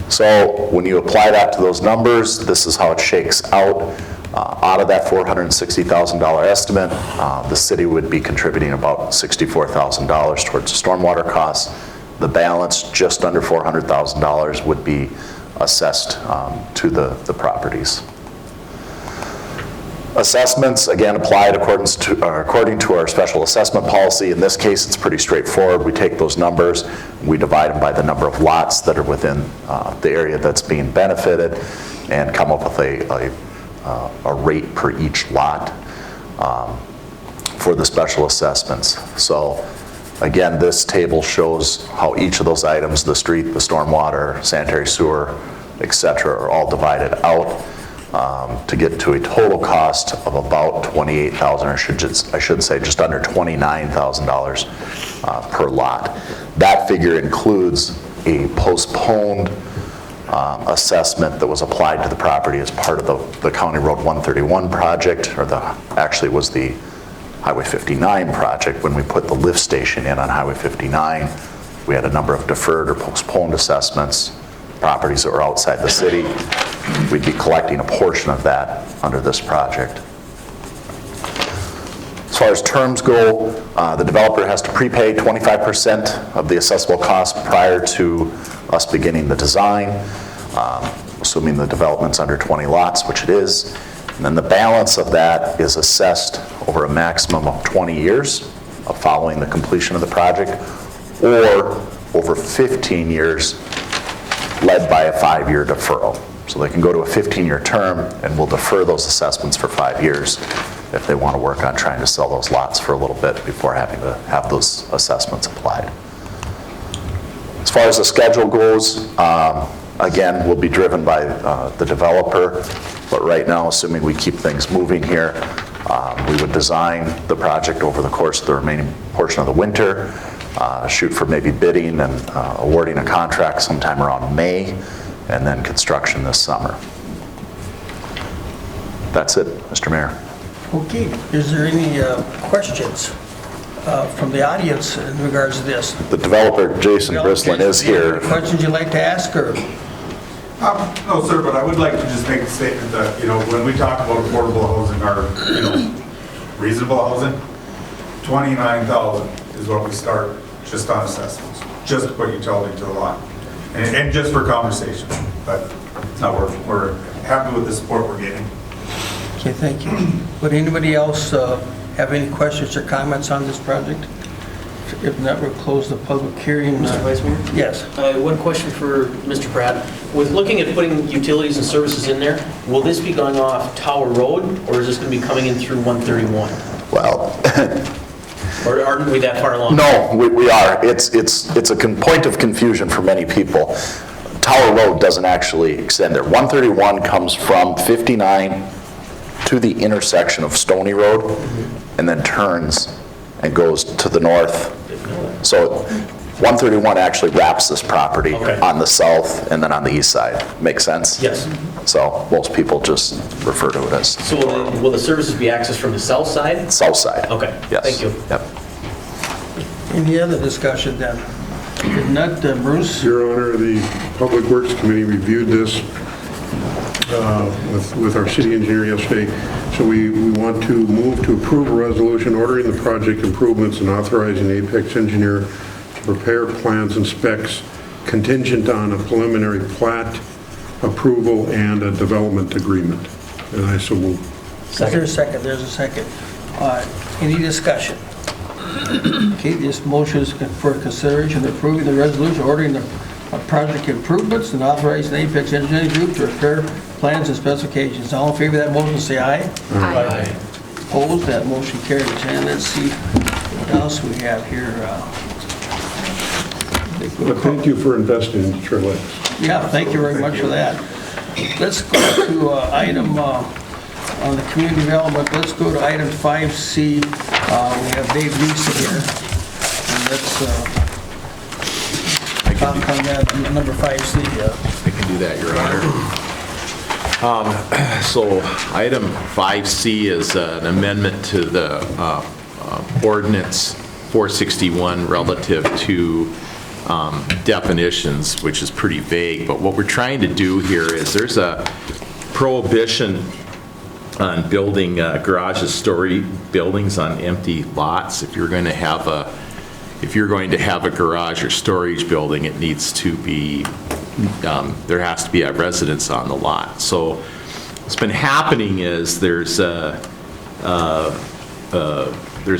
So when you apply that to those numbers, this is how it shakes out. Out of that $460,000 estimate, the city would be contributing about $64,000 towards the stormwater costs. The balance, just under $400,000, would be assessed to the properties. Assessments, again, applied according to our special assessment policy. In this case, it's pretty straightforward. We take those numbers, we divide them by the number of lots that are within the area that's being benefited, and come up with a rate per each lot for the special assessments. So again, this table shows how each of those items, the street, the stormwater, sanitary sewer, et cetera, are all divided out to get to a total cost of about $28,000, or I should say just under $29,000 per lot. That figure includes a postponed assessment that was applied to the property as part of the County Road 131 project, or actually was the Highway 59 project. When we put the lift station in on Highway 59, we had a number of deferred or postponed assessments, properties that were outside the city. We'd be collecting a portion of that under this project. As far as terms go, the developer has to prepay 25% of the assessable cost prior to us beginning the design, assuming the development's under 20 lots, which it is. And then the balance of that is assessed over a maximum of 20 years following the completion of the project, or over 15 years led by a 5-year deferral. So they can go to a 15-year term, and we'll defer those assessments for 5 years if they want to work on trying to sell those lots for a little bit before having to have those assessments applied. As far as the schedule goes, again, we'll be driven by the developer, but right now, assuming we keep things moving here, we would design the project over the course of the remaining portion of the winter, shoot for maybe bidding and awarding a contract sometime around May, and then construction this summer. That's it, Mr. Mayor.
Okay, is there any questions from the audience in regards to this?
The developer, Jason Brislin, is here.
Any questions you'd like to ask, or?
No, sir, but I would like to just make a statement that, when we talk about affordable housing or, reasonable housing, $29,000 is what we start just on assessments, just what utility to the lot. And just for conversation, but no, we're happy with the support we're getting.
Okay, thank you. Would anybody else have any questions or comments on this project? If not, we'll close the public hearing.
Mr. Vice Mayor?
Yes.
One question for Mr. Pratt. With looking at putting utilities and services in there, will this be going off Tower Road, or is this going to be coming in through 131?
Well,
or aren't we that far along?
No, we are. It's a point of confusion for many people. Tower Road doesn't actually extend there. 131 comes from 59 to the intersection of Stony Road, and then turns and goes to the north. So 131 actually wraps this property on the south and then on the east side. Make sense?
Yes.
So most people just refer to it as.
So will the services be accessed from the south side?
South side.
Okay.
Yes.
Thank you.
Yep.
Any other discussion then? If not, Bruce?
Your Honor, the Public Works Committee reviewed this with our city engineer yesterday. So we want to move to approve a resolution ordering the project improvements and authorizing the Apex engineer to prepare plans and specs contingent on a preliminary plat approval and a development agreement. And I so move.
Is there a second? There's a second. Any discussion? Okay, this motion is for consideration of approving the resolution ordering the project improvements and authorizing the Apex Engineering Group to prepare plans and specifications. All in favor of that motion, say aye.
Aye.
Opposed? That motion carries. And let's see what else we have here.
But thank you for investing in Detroit Lakes.
Yeah, thank you very much for that. Let's go to item on the community development. Let's go to item 5C. We have Dave Reese here. And let's talk on that, number 5C.
I can do that, Your Honor. So item 5C is an amendment to the ordinance 461 relative to definitions, which is pretty vague, but what we're trying to do here is there's a prohibition on building garages, story buildings on empty lots. If you're going to have a garage or storage building, it needs to be, there has to be a residence on the lot. So what's been happening is there's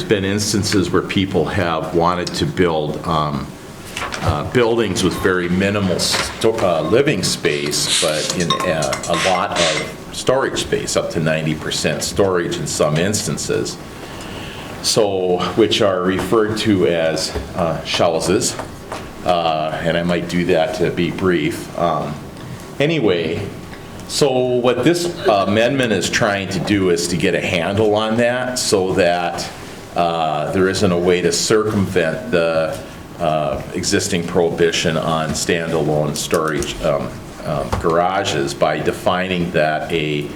been instances where people have wanted to build buildings with very minimal living space, but in a lot of storage space, up to 90% storage in some instances. So, which are referred to as houses, and I might do that to be brief. Anyway, so what this amendment is trying to do is to get a handle on that so that there isn't a way to circumvent the existing prohibition on standalone storage garages by defining that a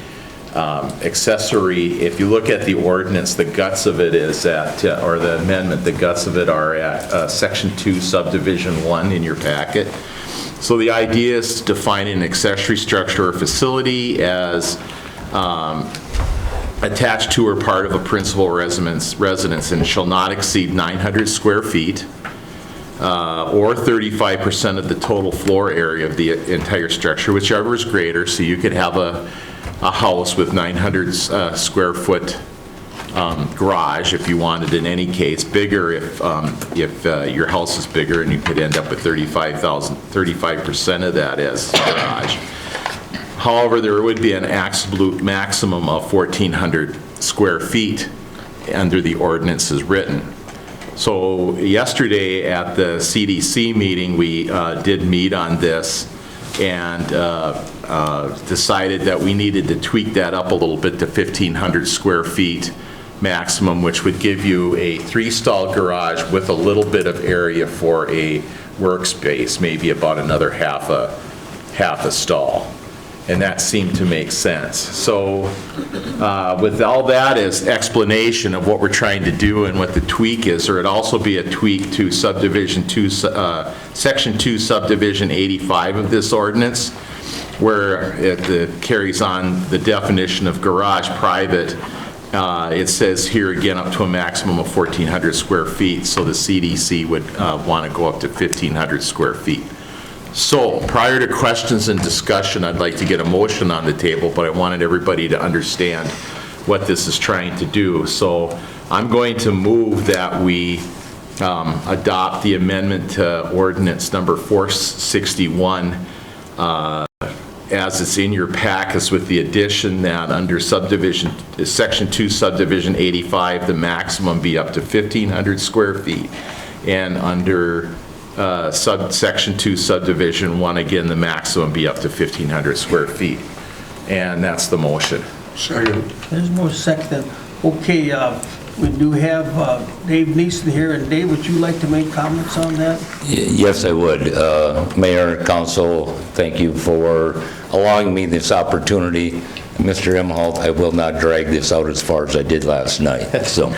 accessory, if you look at the ordinance, the guts of it is at, or the amendment, the guts of it are at Section 2, Subdivision 1 in your packet. So the idea is to define an accessory structure or facility as attached to or part of a principal residence and shall not exceed 900 square feet or 35% of the total floor area of the entire structure, whichever is greater. So you could have a house with 900 square foot garage if you wanted, in any case, bigger if your house is bigger, and you could end up with 35% of that as garage. However, there would be an absolute maximum of 1,400 square feet under the ordinance as written. So yesterday at the CDC meeting, we did meet on this and decided that we needed to tweak that up a little bit to 1,500 square feet maximum, which would give you a 3-stall garage with a little bit of area for a workspace, maybe about another half a stall. And that seemed to make sense. So with all that as explanation of what we're trying to do and what the tweak is, or it'd also be a tweak to Subdivision 2, Section 2, Subdivision 85 of this ordinance, where it carries on the definition of garage private. It says here again up to a maximum of 1,400 square feet, so the CDC would want to go up to 1,500 square feet. So, prior to questions and discussion, I'd like to get a motion on the table, but I wanted everybody to understand what this is trying to do. So, I'm going to move that we adopt the amendment to ordinance number 461 as it's in your packets, with the addition that under Section 2, Subdivision 85, the maximum be up to 1,500 square feet, and under Section 2, Subdivision 1, again, the maximum be up to 1,500 square feet. And that's the motion.
Second.
There's more second. Okay, we do have Dave Neeson here, and Dave, would you like to make comments on that?
Yes, I would. Mayor and Council, thank you for allowing me this opportunity. Mr. Imholt, I will not drag this out as far as I did last night. So,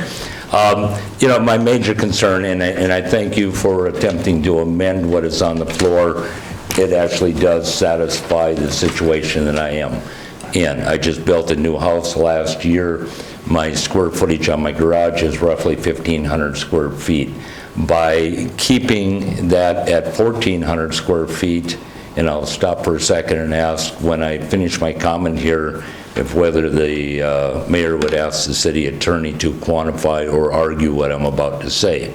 you know, my major concern, and I thank you for attempting to amend what is on the floor, it actually does satisfy the situation that I am in. I just built a new house last year. My square footage on my garage is roughly 1,500 square feet. By keeping that at 1,400 square feet, and I'll stop for a second and ask when I finish my comment here if whether the mayor would ask the city attorney to quantify or argue what I'm about to say.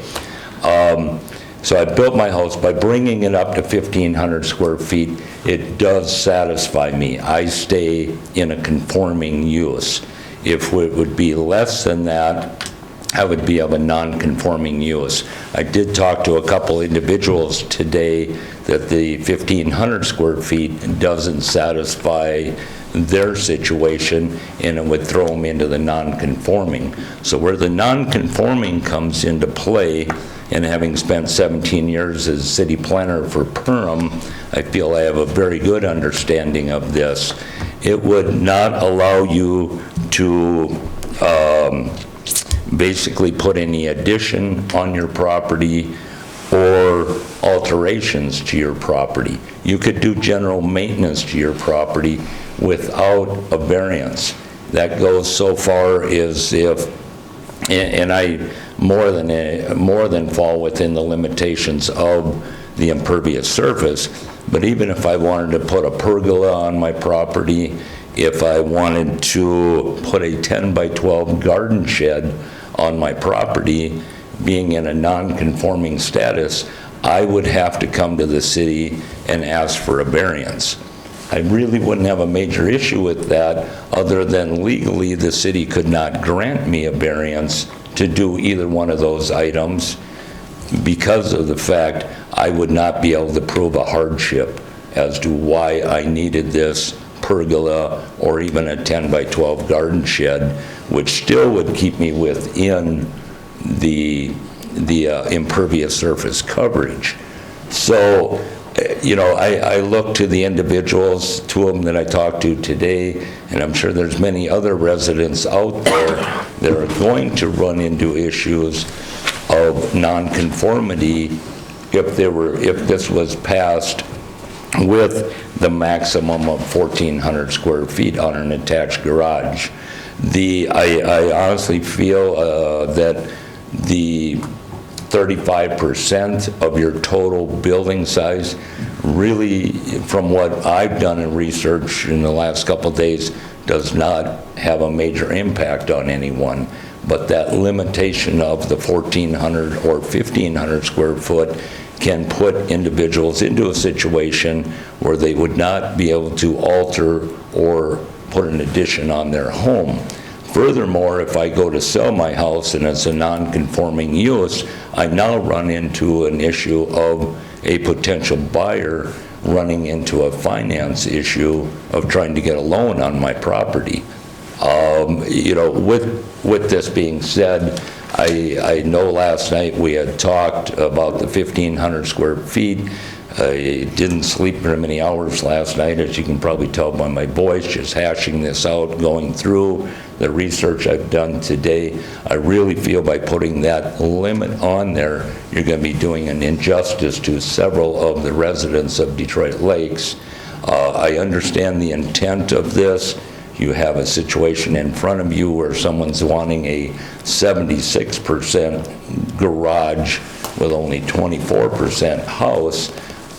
So I built my house. By bringing it up to 1,500 square feet, it does satisfy me. I stay in a conforming use. If it would be less than that, I would be of a non-conforming use. I did talk to a couple individuals today that the 1,500 square feet doesn't satisfy their situation, and it would throw them into the non-conforming. So where the non-conforming comes into play, and having spent 17 years as city planner for Perham, I feel I have a very good understanding of this. It would not allow you to basically put any addition on your property or alterations to your property. You could do general maintenance to your property without a variance. That goes so far as if, and I more than fall within the limitations of the impervious surface, but even if I wanted to put a pergola on my property, if I wanted to put a 10 by 12 garden shed on my property, being in a non-conforming status, I would have to come to the city and ask for a variance. I really wouldn't have a major issue with that, other than legally the city could not grant me a variance to do either one of those items because of the fact I would not be able to prove a hardship as to why I needed this pergola or even a 10 by 12 garden shed, which still would keep me within the impervious surface coverage. So, you know, I look to the individuals, two of them that I talked to today, and I'm sure there's many other residents out there that are going to run into issues of nonconformity if this was passed with the maximum of 1,400 square feet on an attached garage. I honestly feel that the 35% of your total building size really, from what I've done in research in the last couple of days, does not have a major impact on anyone. But that limitation of the 1,400 or 1,500 square foot can put individuals into a situation where they would not be able to alter or put an addition on their home. Furthermore, if I go to sell my house and it's a non-conforming use, I now run into an issue of a potential buyer running into a finance issue of trying to get a loan on my property. You know, with this being said, I know last night we had talked about the 1,500 square feet. I didn't sleep very many hours last night, as you can probably tell by my voice, just hashing this out, going through the research I've done today. I really feel by putting that limit on there, you're going to be doing an injustice to several of the residents of Detroit Lakes. I understand the intent of this. You have a situation in front of you where someone's wanting a 76% garage with only 24% house.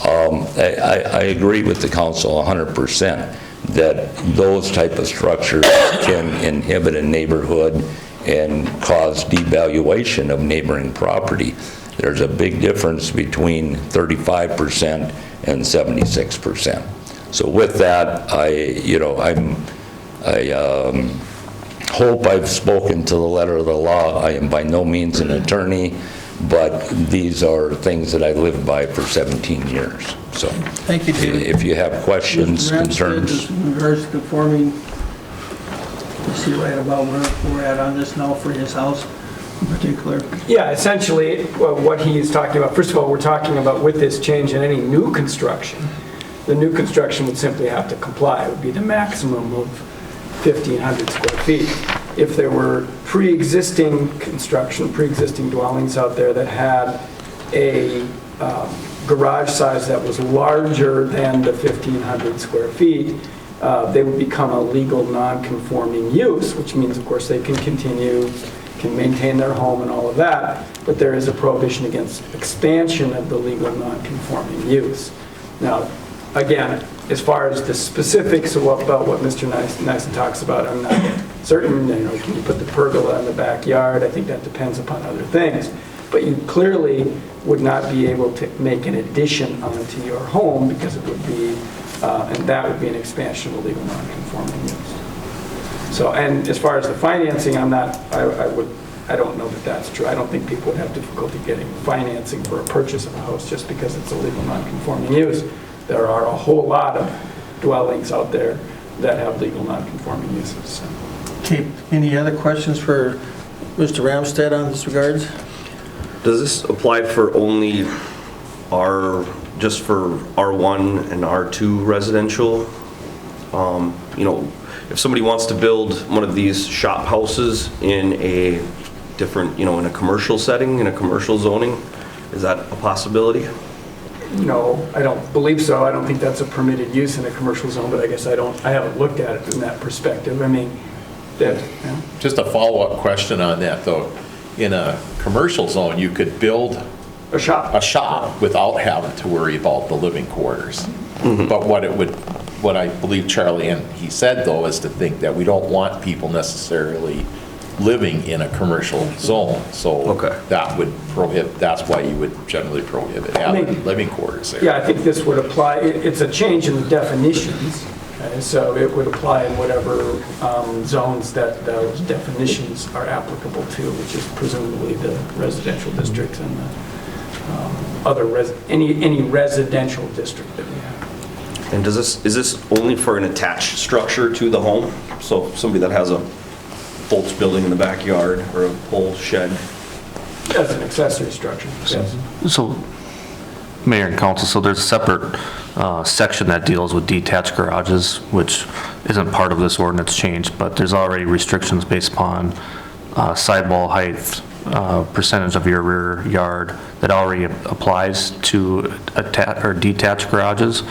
I agree with the council 100% that those type of structures can inhibit a neighborhood and cause devaluation of neighboring property. There's a big difference between 35% and 76%. So with that, I hope I've spoken to the letter of the law. I am by no means an attorney, but these are things that I lived by for 17 years. So,
thank you, David.
If you have questions, concerns.
In regards to conforming, you see right about where we're at on this now for his house in particular.
Yeah, essentially, what he's talking about, first of all, we're talking about with this change in any new construction, the new construction would simply have to comply. It would be the maximum of 1,500 square feet. If there were pre-existing construction, pre-existing dwellings out there that had a garage size that was larger than the 1,500 square feet, they would become a legal non-conforming use, which means, of course, they can continue, can maintain their home and all of that, but there is a prohibition against expansion of the legal non-conforming use. Now, again, as far as the specifics about what Mr. Nyssen talks about, I'm not certain. You know, can you put the pergola in the backyard? I think that depends upon other things. But you clearly would not be able to make an addition onto your home because it would be, and that would be an expansion of a legal non-conforming use. So, and as far as the financing, I don't know that that's true. I don't think people would have difficulty getting financing for a purchase of a house just because it's a legal non-conforming use. There are a whole lot of dwellings out there that have legal non-conforming uses. So.
Okay, any other questions for Mr. Ramstad on this regards?
Does this apply for only just for R1 and R2 residential? You know, if somebody wants to build one of these shop houses in a different, you know, in a commercial setting, in a commercial zoning, is that a possibility?
No, I don't believe so. I don't think that's a permitted use in a commercial zone, but I guess I haven't looked at it from that perspective. I mean,
Just a follow-up question on that, though. In a commercial zone, you could build
a shop
without having to worry about the living quarters. But what I believe Charlie and he said, though, is to think that we don't want people necessarily living in a commercial zone. So that would prohibit, that's why you would generally prohibit having living quarters there.
Yeah, I think this would apply, it's a change in the definitions. So it would apply in whatever zones that those definitions are applicable to, which is presumably the residential districts and the any residential district that we have.
And is this only for an attached structure to the home? So somebody that has a Foltz building in the backyard or a whole shed?
As an accessory structure, yes.
So, Mayor and Council, so there's a separate section that deals with detached garages, which isn't part of this ordinance change, but there's already restrictions based upon sidewall height, percentage of your rear yard that already applies to detached garages.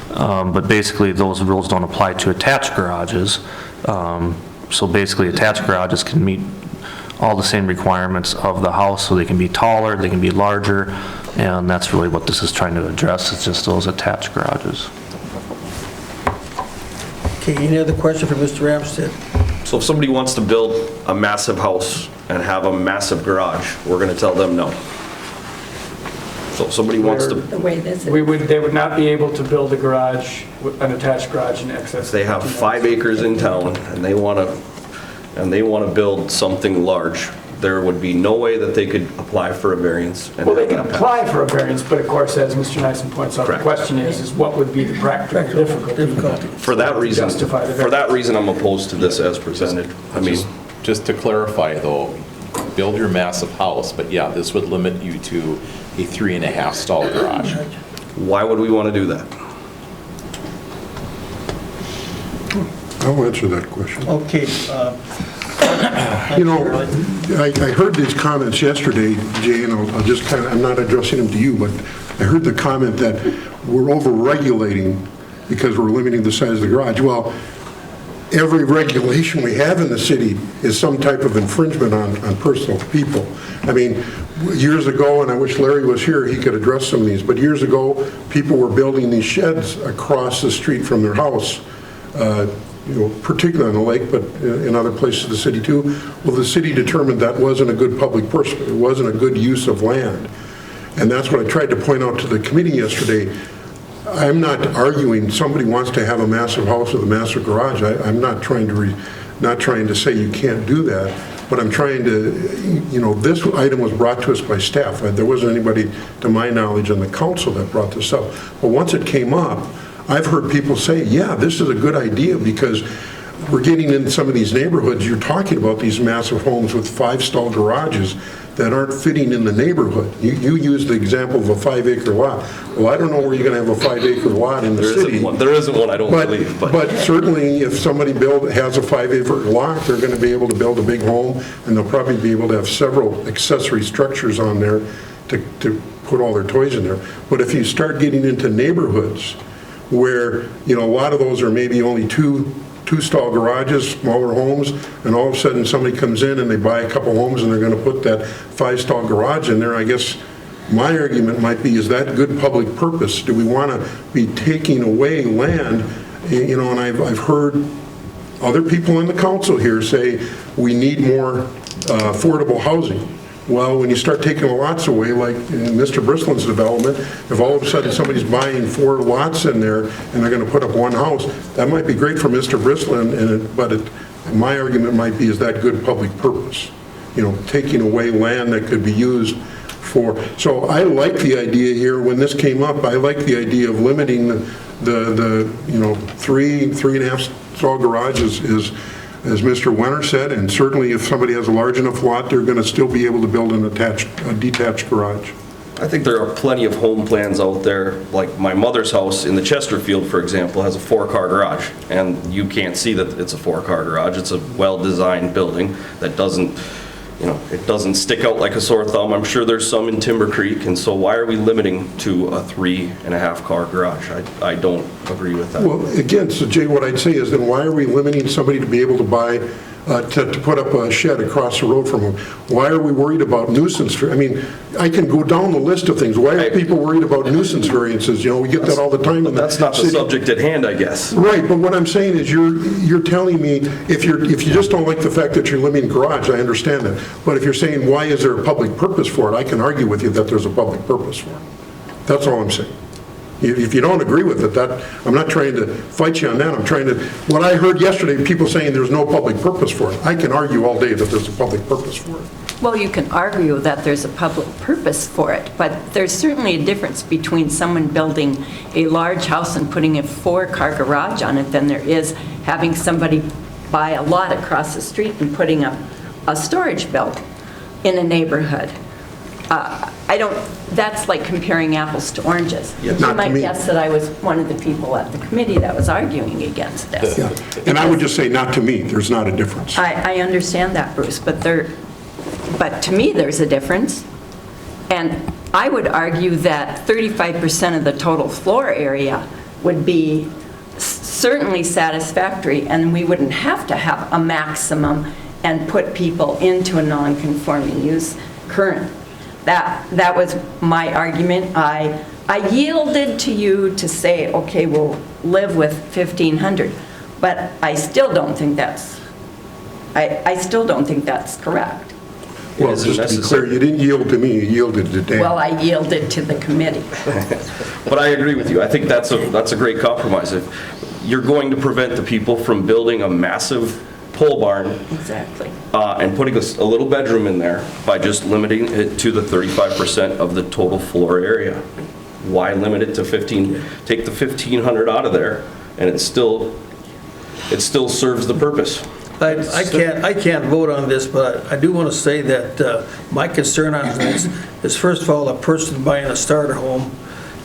But basically, those rules don't apply to attached garages. So basically, attached garages can meet all the same requirements of the house, so they can be taller, they can be larger, and that's really what this is trying to address. It's just those attached garages.
Okay, any other question for Mr. Ramstad?
So if somebody wants to build a massive house and have a massive garage, we're going to tell them no. So if somebody wants to...
They would not be able to build a garage, an attached garage in excess.
If they have 5 acres in town and they want to build something large, there would be no way that they could apply for a variance.
Well, they can apply for a variance, but of course, as Mr. Nyson points out, the question is what would be the practical difficulty?
For that reason, I'm opposed to this as presented. I mean,
just to clarify, though, build your massive house, but yeah, this would limit you to a 3.5 stall garage.
Why would we want to do that?
I'll answer that question.
Okay.
You know, I heard these comments yesterday, Jay, and I'll just kind of, I'm not addressing them to you, but I heard the comment that we're over-regulating because we're limiting the size of the garage. Well, every regulation we have in the city is some type of infringement on personal people. I mean, years ago, and I wish Larry was here, he could address some of these, but years ago, people were building these sheds across the street from their house, you know, particularly on the lake, but in other places of the city too. Well, the city determined that wasn't a good public purpose, it wasn't a good use of land. And that's what I tried to point out to the committee yesterday. I'm not arguing somebody wants to have a massive house with a massive garage. I'm not trying to say you can't do that, but I'm trying to, you know, this item was brought to us by staff. There wasn't anybody, to my knowledge, on the council that brought this up. But once it came up, I've heard people say, yeah, this is a good idea because we're getting in some of these neighborhoods, you're talking about these massive homes with 5-stall garages that aren't fitting in the neighborhood. You used the example of a 5-acre lot. Well, I don't know where you're going to have a 5-acre lot in the city.
There isn't one, I don't believe.
But certainly, if somebody has a 5-acre lot, they're going to be able to build a big home, and they'll probably be able to have several accessory structures on there to put all their toys in there. But if you start getting into neighborhoods where, you know, a lot of those are maybe only two-stall garages, smaller homes, and all of a sudden somebody comes in and they buy a couple homes and they're going to put that 5-stall garage in there, I guess my argument might be, is that good public purpose? Do we want to be taking away land? You know, and I've heard other people in the council here say we need more affordable housing. Well, when you start taking lots away, like in Mr. Bristlin's development, if all of a sudden somebody's buying 4 lots in there and they're going to put up 1 house, that might be great for Mr. Brislin, but my argument might be, is that good public purpose? You know, taking away land that could be used for. So I like the idea here. When this came up, I like the idea of limiting the you know, 3.5 stall garages is, as Mr. Wenner said, and certainly if somebody has a large enough lot, they're going to still be able to build a detached garage.
I think there are plenty of home plans out there, like my mother's house in the Chesterfield, for example, has a 4-car garage, and you can't see that it's a 4-car garage. It's a well-designed building that doesn't, it doesn't stick out like a sore thumb. I'm sure there's some in Timber Creek, and so why are we limiting to a 3.5 car garage? I don't agree with that.
Well, again, so Jay, what I'd say is then why are we limiting somebody to be able to buy, to put up a shed across the road from them? Why are we worried about nuisance? I mean, I can go down the list of things. Why are people worried about nuisance variances? We get that all the time in the
That's not the subject at hand, I guess.
Right, but what I'm saying is you're telling me if you just don't like the fact that you're limiting garage, I understand that. But if you're saying why is there a public purpose for it, I can argue with you that there's a public purpose for it. That's all I'm saying. If you don't agree with it, I'm not trying to fight you on that. I'm trying to, what I heard yesterday, people saying there's no public purpose for it. I can argue all day that there's a public purpose for it.
Well, you can argue that there's a public purpose for it, but there's certainly a difference between someone building a large house and putting a 4-car garage on it than there is having somebody buy a lot across the street and putting up a storage building in a neighborhood. That's like comparing apples to oranges.
Yes.
You
Not to
might
me.
guess that I was one of the people at the committee that was arguing against this.
Yeah. And I would just say not to me. There's not a difference.
I understand that, Bruce, but to me, there's a difference. And I would argue that 35% of the total floor area would be certainly satisfactory, and we wouldn't have to have a maximum and put people into a non-conforming use current. That was my argument. I yielded to you to say, okay, we'll live with 1,500, but I still don't think that's correct.
Well, just to be clear, you didn't yield to me, you yielded to Dan.
Well, I yielded to the committee.
But I agree with you. I think that's a great compromise. If you're going to prevent the people from building a massive pole barn.
Exactly.
And putting a little bedroom in there by just limiting it to the 35% of the total floor area. Why limit it to 15? Take the 1,500 out of there, and it still serves the purpose.
I can't vote on this, but I do want to say that my concern on this is, first of all, a person buying a starter home,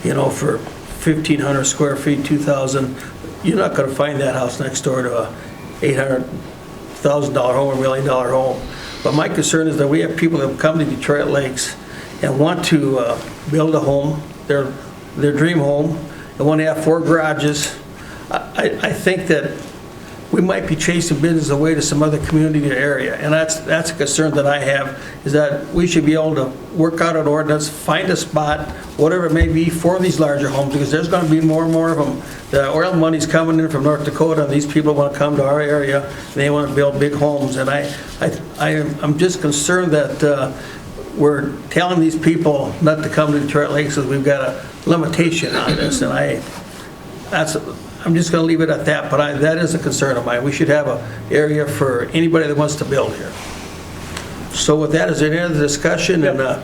for 1,500 square feet, 2,000, you're not going to find that house next door to a $800,000 home or $1 million home. But my concern is that we have people that come to Detroit Lakes and want to build a home, their dream home, and want to have 4 garages. I think that we might be chasing business away to some other community area, and that's a concern that I have, is that we should be able to work out an ordinance, find a spot, whatever it may be, for these larger homes, because there's going to be more and more of them. The oil money's coming in from North Dakota, and these people want to come to our area, and they want to build big homes, and I'm just concerned that we're telling these people not to come to Detroit Lakes because we've got a limitation on this, and I'm just going to leave it at that, but that is a concern of mine. We should have an area for anybody that wants to build here. So with that, is there any other discussion?
Yep. And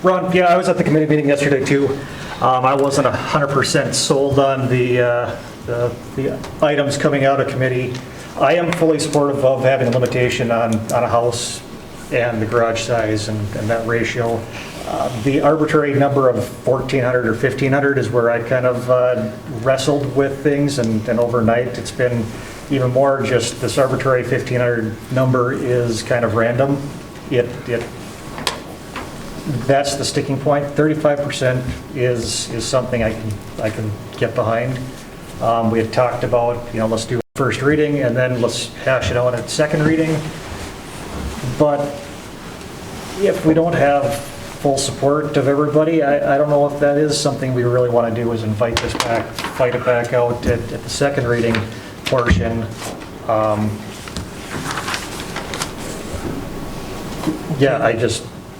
Ron, I was at the committee meeting yesterday too. I wasn't 100% sold on the items coming out of committee. I am fully supportive of having a limitation on a house and the garage size and that ratio. The arbitrary number of 1,400 or 1,500 is where I kind of wrestled with things, and overnight it's been even more just this arbitrary 1,500 number is kind of random. That's the sticking point. 35% is something I can get behind. We had talked about, let's do first reading and then let's hash it out at second reading. But if we don't have full support of everybody, I don't know if that is something we really want to do, is invite this back, fight it back out at the second reading portion.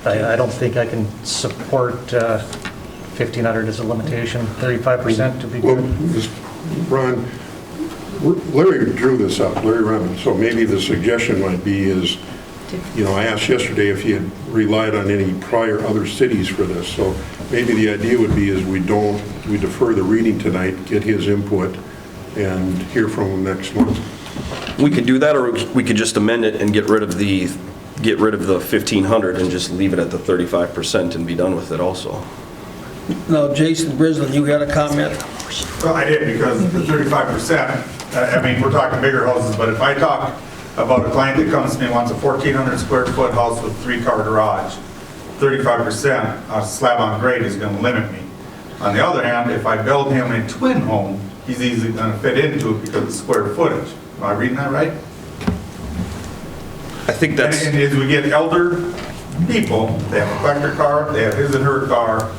I don't think I can support 1,500 as a limitation. 35% to be good.
Ron, Larry drew this up, Larry Remen, so maybe the suggestion might be is, I asked yesterday if he had relied on any prior other cities for this, so maybe the idea would be is we defer the reading tonight, get his input, and hear from him next month.
We could do that, or we could just amend it and get rid of the 1,500 and just leave it at the 35% and be done with it also.
No, Jason Brislin, you had a comment?
Well, I did, because the 35%, we're talking bigger houses, but if I talk about a client that comes to me and wants a 1,400 square foot house with 3-car garage. 35% slab on grade is going to limit me. On the other hand, if I build him a twin home, he's easily going to fit into it because of the square footage. Am I reading that right?
I think that's...
And as we get elder people, they have a collector car, they have his and her car,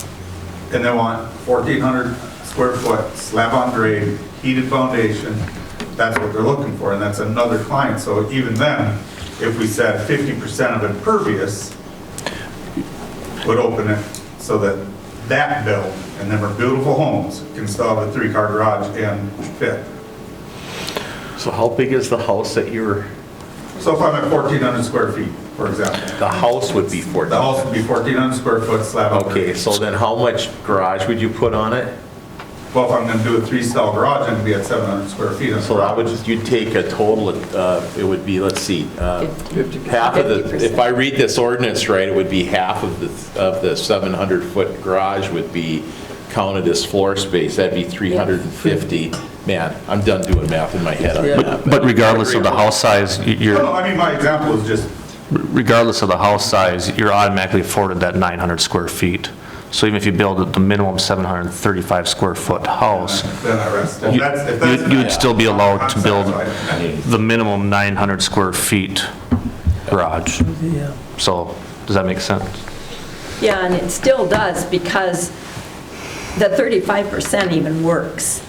and they want 1,400 square foot, slab on grade, heated foundation. That's what they're looking for, and that's another client. So even then, if we said 50% of impervious, would open it so that that build, and then our beautiful homes, can still have a 3-car garage and fit.
So how big is the house that you're...
So if I'm at 1,400 square feet, for example.
The house would be 1,400.
The house would be 1,400 square foot slab on grade.
Okay, so then how much garage would you put on it?
Well, if I'm going to do a 3-stall garage, I'm going to be at 700 square feet.
So that would just, you'd take a total of, it would be, let's see, half of the, if I read this ordinance right, it would be half of the 700-foot garage would be counted as floor space. That'd be 350. Man, I'm done doing math in my head on that.
But regardless of the house size,
No, I mean, my example is just,
regardless of the house size, you're automatically afforded that 900 square feet. So even if you build the minimum 735 square foot house,
then I rest. If that's
you'd still be allowed to build the minimum 900 square feet garage. So, does that make sense?
Yeah, and it still does, because the 35% even works.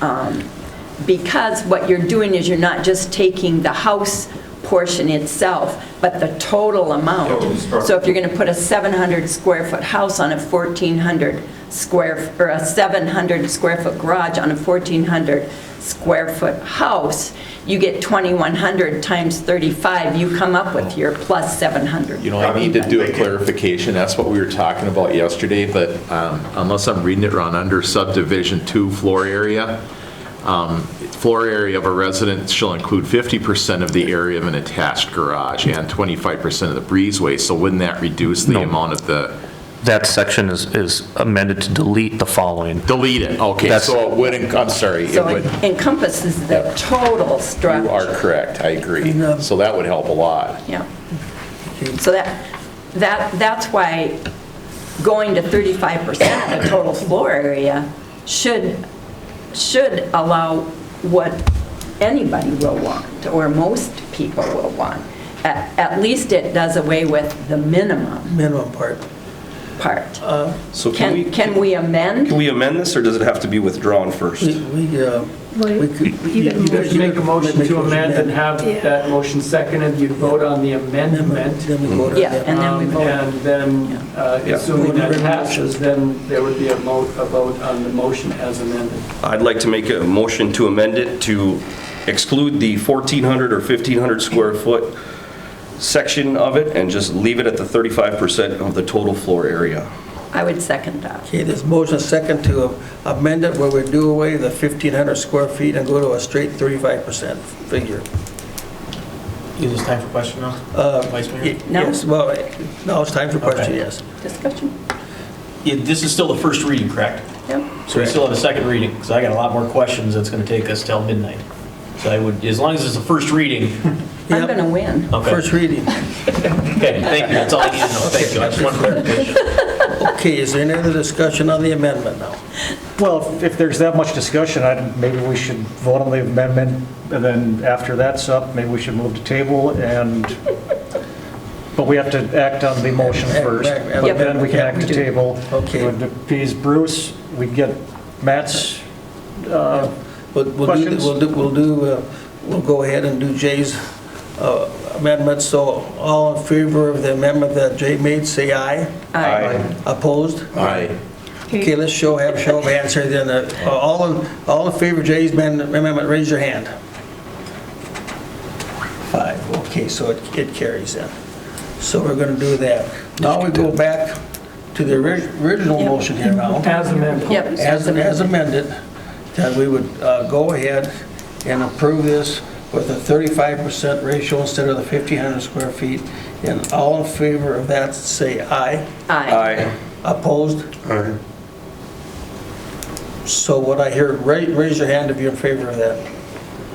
Because what you're doing is you're not just taking the house portion itself, but the total amount. So if you're going to put a 700 square foot house on a 1,400 square, or a 700 square foot garage on a 1,400 square foot house, you get 2,100 times 35, you come up with your plus 700.
You know, I need to do a clarification. That's what we were talking about yesterday, but unless I'm reading it wrong, under subdivision 2 floor area, floor area of a residence shall include 50% of the area of an attached garage and 25% of the breezeway. So wouldn't that reduce the amount of the...
That section is amended to delete the following.
Delete it, okay. So it wouldn't, I'm sorry.
So it encompasses the total structure.
You are correct, I agree. So that would help a lot.
Yeah. So that's why going to 35% of the total floor area should allow what anybody will want, or most people will want. At least it does away with the minimum part.
So
Can we amend?
Can we amend this, or does it have to be withdrawn first?
You guys make a motion to amend and have that motion seconded, you vote on the amendment.
Yeah, and then we vote.
And then, assuming that passes, then there would be a vote on the motion as amended.
I'd like to make a motion to amend it to exclude the 1,400 or 1,500 square foot section of it and just leave it at the 35% of the total floor area.
I would second that.
Okay, there's motion second to amend it where we do away the 1,500 square feet and go to a straight 35% figure.
Is this time for question now? Vice Mayor?
Yes, well, now it's time for question, yes.
Discussion?
This is still the first reading, correct?
Yep.
So we still have a second reading, because I got a lot more questions that's going to take us till midnight. So I would, as long as it's a first reading.
I'm going to win.
Okay.
First reading.
Okay, thank you, that's all I need to know, thank you, I just want clarification.
Okay, is there any other discussion on the amendment now?
Well, if there's that much discussion, maybe we should vote on the amendment, and then after that's up, maybe we should move to table, but we have to act on the motion first, but then we can act to table.
Okay.
Would appease Bruce, we get Matt's questions?
We'll go ahead and do Jay's amendment. So all in favor of the amendment that Jay made, say aye.
Aye.
Opposed?
Aye.
Okay, let's show of hands here then. All in favor of Jay's amendment, raise your hand. 5, okay, so it carries then. So we're going to do that. Now we go back to the original motion here now.
As amended.
Yep.
As amended, that we would go ahead and approve this with a 35% ratio instead of the 1,500 square feet. And all in favor of that, say aye.
Aye.
Opposed?
Aye.
So what I hear, raise your hand if you're in favor of that.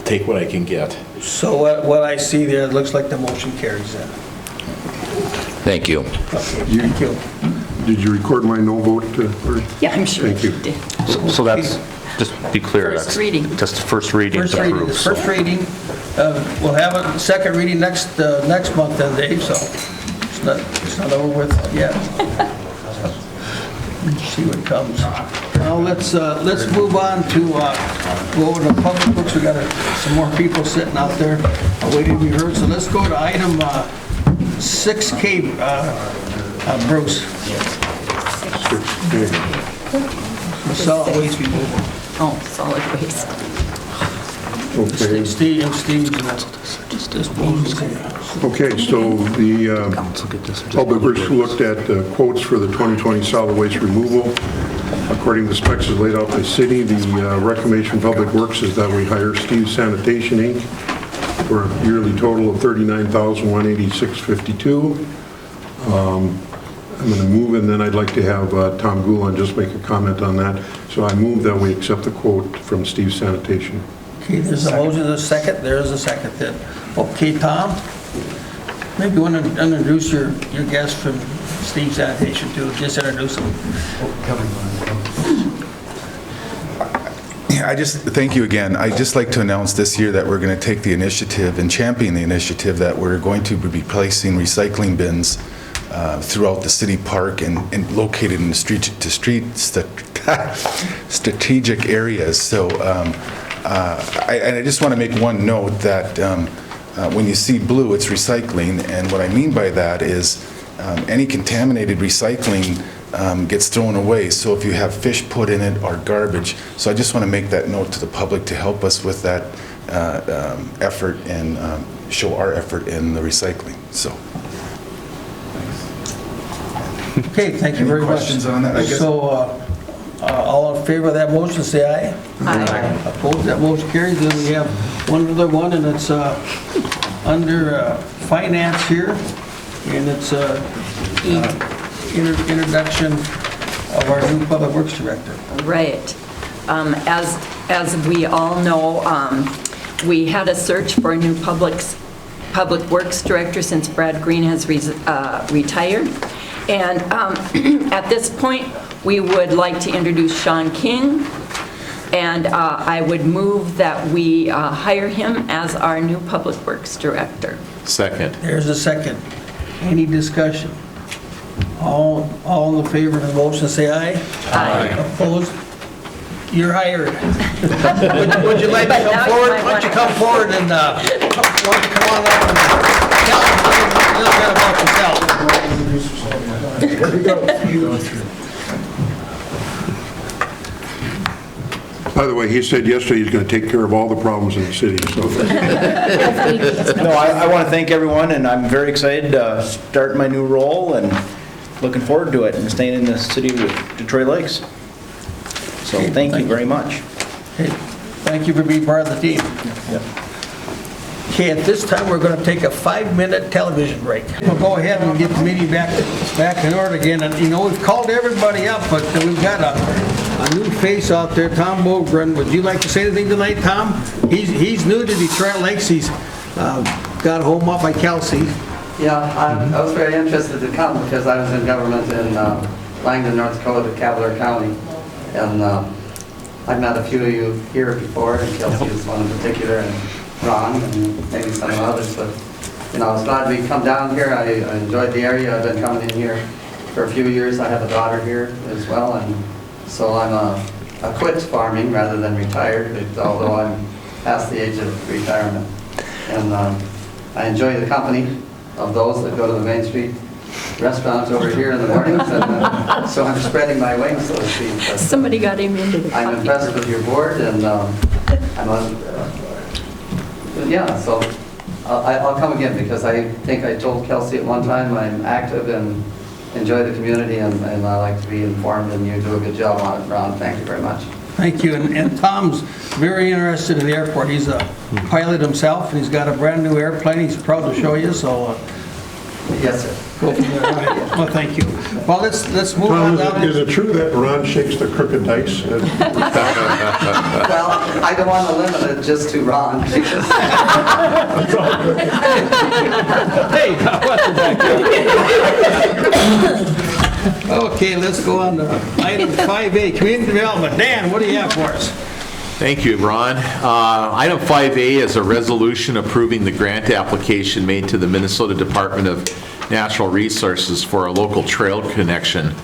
take what I can get.
So what I see there, it looks like the motion carries then.
Thank you.
Okay, thank you.
Did you record my no vote? Bert?
Yeah, I'm sure
Thank you.
you did.
So that's, just be clear,
First
that's
reading.
just first reading
First
to
reading,
approve. so-
first reading. We'll have a second reading next month then, Dave, so it's not over with yet. See what comes. Now, let's move on to go over to public books. We got some more people sitting out there waiting to be heard. So let's go to item 6K, Bruce. Solid waste removal.
Oh, solid waste.
Okay.
Steve's disposal.
Okay, so the Public Works looked at quotes for the 2020 solid waste removal. According to specs as laid out by city, the recommendation from Public Works is that we hire Steve Sanitation, Inc. for a yearly total of $39,186.52. I'm going to move, and then I'd like to have Tom Gulan just make a comment on that. So I move that we accept the quote from Steve Sanitation.
Okay, there's a motion, there's a second, there is a second then. Okay, Tom, maybe you want to introduce your guest from Steve Sanitation too, just introduce him.
Yeah, thank you again. I'd just like to announce this year that we're going to take the initiative and champion the initiative that we're going to be placing recycling bins throughout the city park and located in the strategic areas. So I just want to make one note that when you see blue, it's recycling, and what I mean by that is any contaminated recycling gets thrown away. So if you have fish put in it or garbage, so I just want to make that note to the public to help us with that effort and show our effort in the recycling. So.
Okay, thank you very much.
Questions on that? I guess-
So, all in favor of that motion, say aye.
Aye.
Opposed, that motion carries. Then we have one other one, and it's under finance here, and it's introduction of our new Public Works Director.
Right. As we all know, we had a search for a new Public Works Director since Brad Green has retired. And at this point, we would like to introduce Sean King, and I would move that we hire him as our new Public Works Director.
Second.
There's a second. Any discussion? All in favor of the motion, say aye.
Aye.
Opposed? You're hired. Would you like to come forward? Why don't you come forward and why don't you come on up and tell us a little bit about yourself?
By the way, he said yesterday he's going to take care of all the problems in the city, so.
No, I want to thank everyone, and I'm very excited to start my new role and looking forward to it and staying in the city of Detroit Lakes. So thank you very much.
Okay, thank you for being part of the team. Okay, at this time, we're going to take a 5-minute television break. We'll go ahead and get the meeting back in order again. And, you know, we've called everybody up, but we've got a new face out there, Tom Bogren. Would you like to say anything tonight, Tom? He's new to Detroit Lakes. He's got a home up by Kelsey.
Yeah, I was very interested to come because I was in government in Langdon, North Dakota, Cavalier County. And I've met a few of you here before, and Kelsey is one in particular, and Ron, and maybe some of others. But, you know, I was glad we come down here. I enjoyed the area. I've been coming in here for a few years. I have a daughter here as well, and so I quit farming rather than retired, although I'm past the age of retirement. And I enjoy the company of those that go to the Main Street restaurants over here in the mornings, and so I'm spreading my wings, so to speak. But,
somebody got him into the
I'm impressed with your board, and yeah, so I'll come again because I think I told Kelsey at one time I'm active and enjoy the community, and I like to be informed, and you do a good job on it, Ron. Thank you very much.
Thank you. And Tom's very interested in the airport. He's a pilot himself, and he's got a brand new airplane he's proud to show you. So
Yes, sir.
Go from there. All right. Well, thank you. Well, let's move on
Tom,
down.
is it true that Ron shakes the crooked dice?
Well, I don't want to limit it just to Ron.
Hey, what's back there? Okay, let's go on to item 5A, community development. Dan, what do you have for us?
Thank you, Ron. Item 5A is a resolution approving the grant application made to the Minnesota Department of Natural Resources for a local trail connection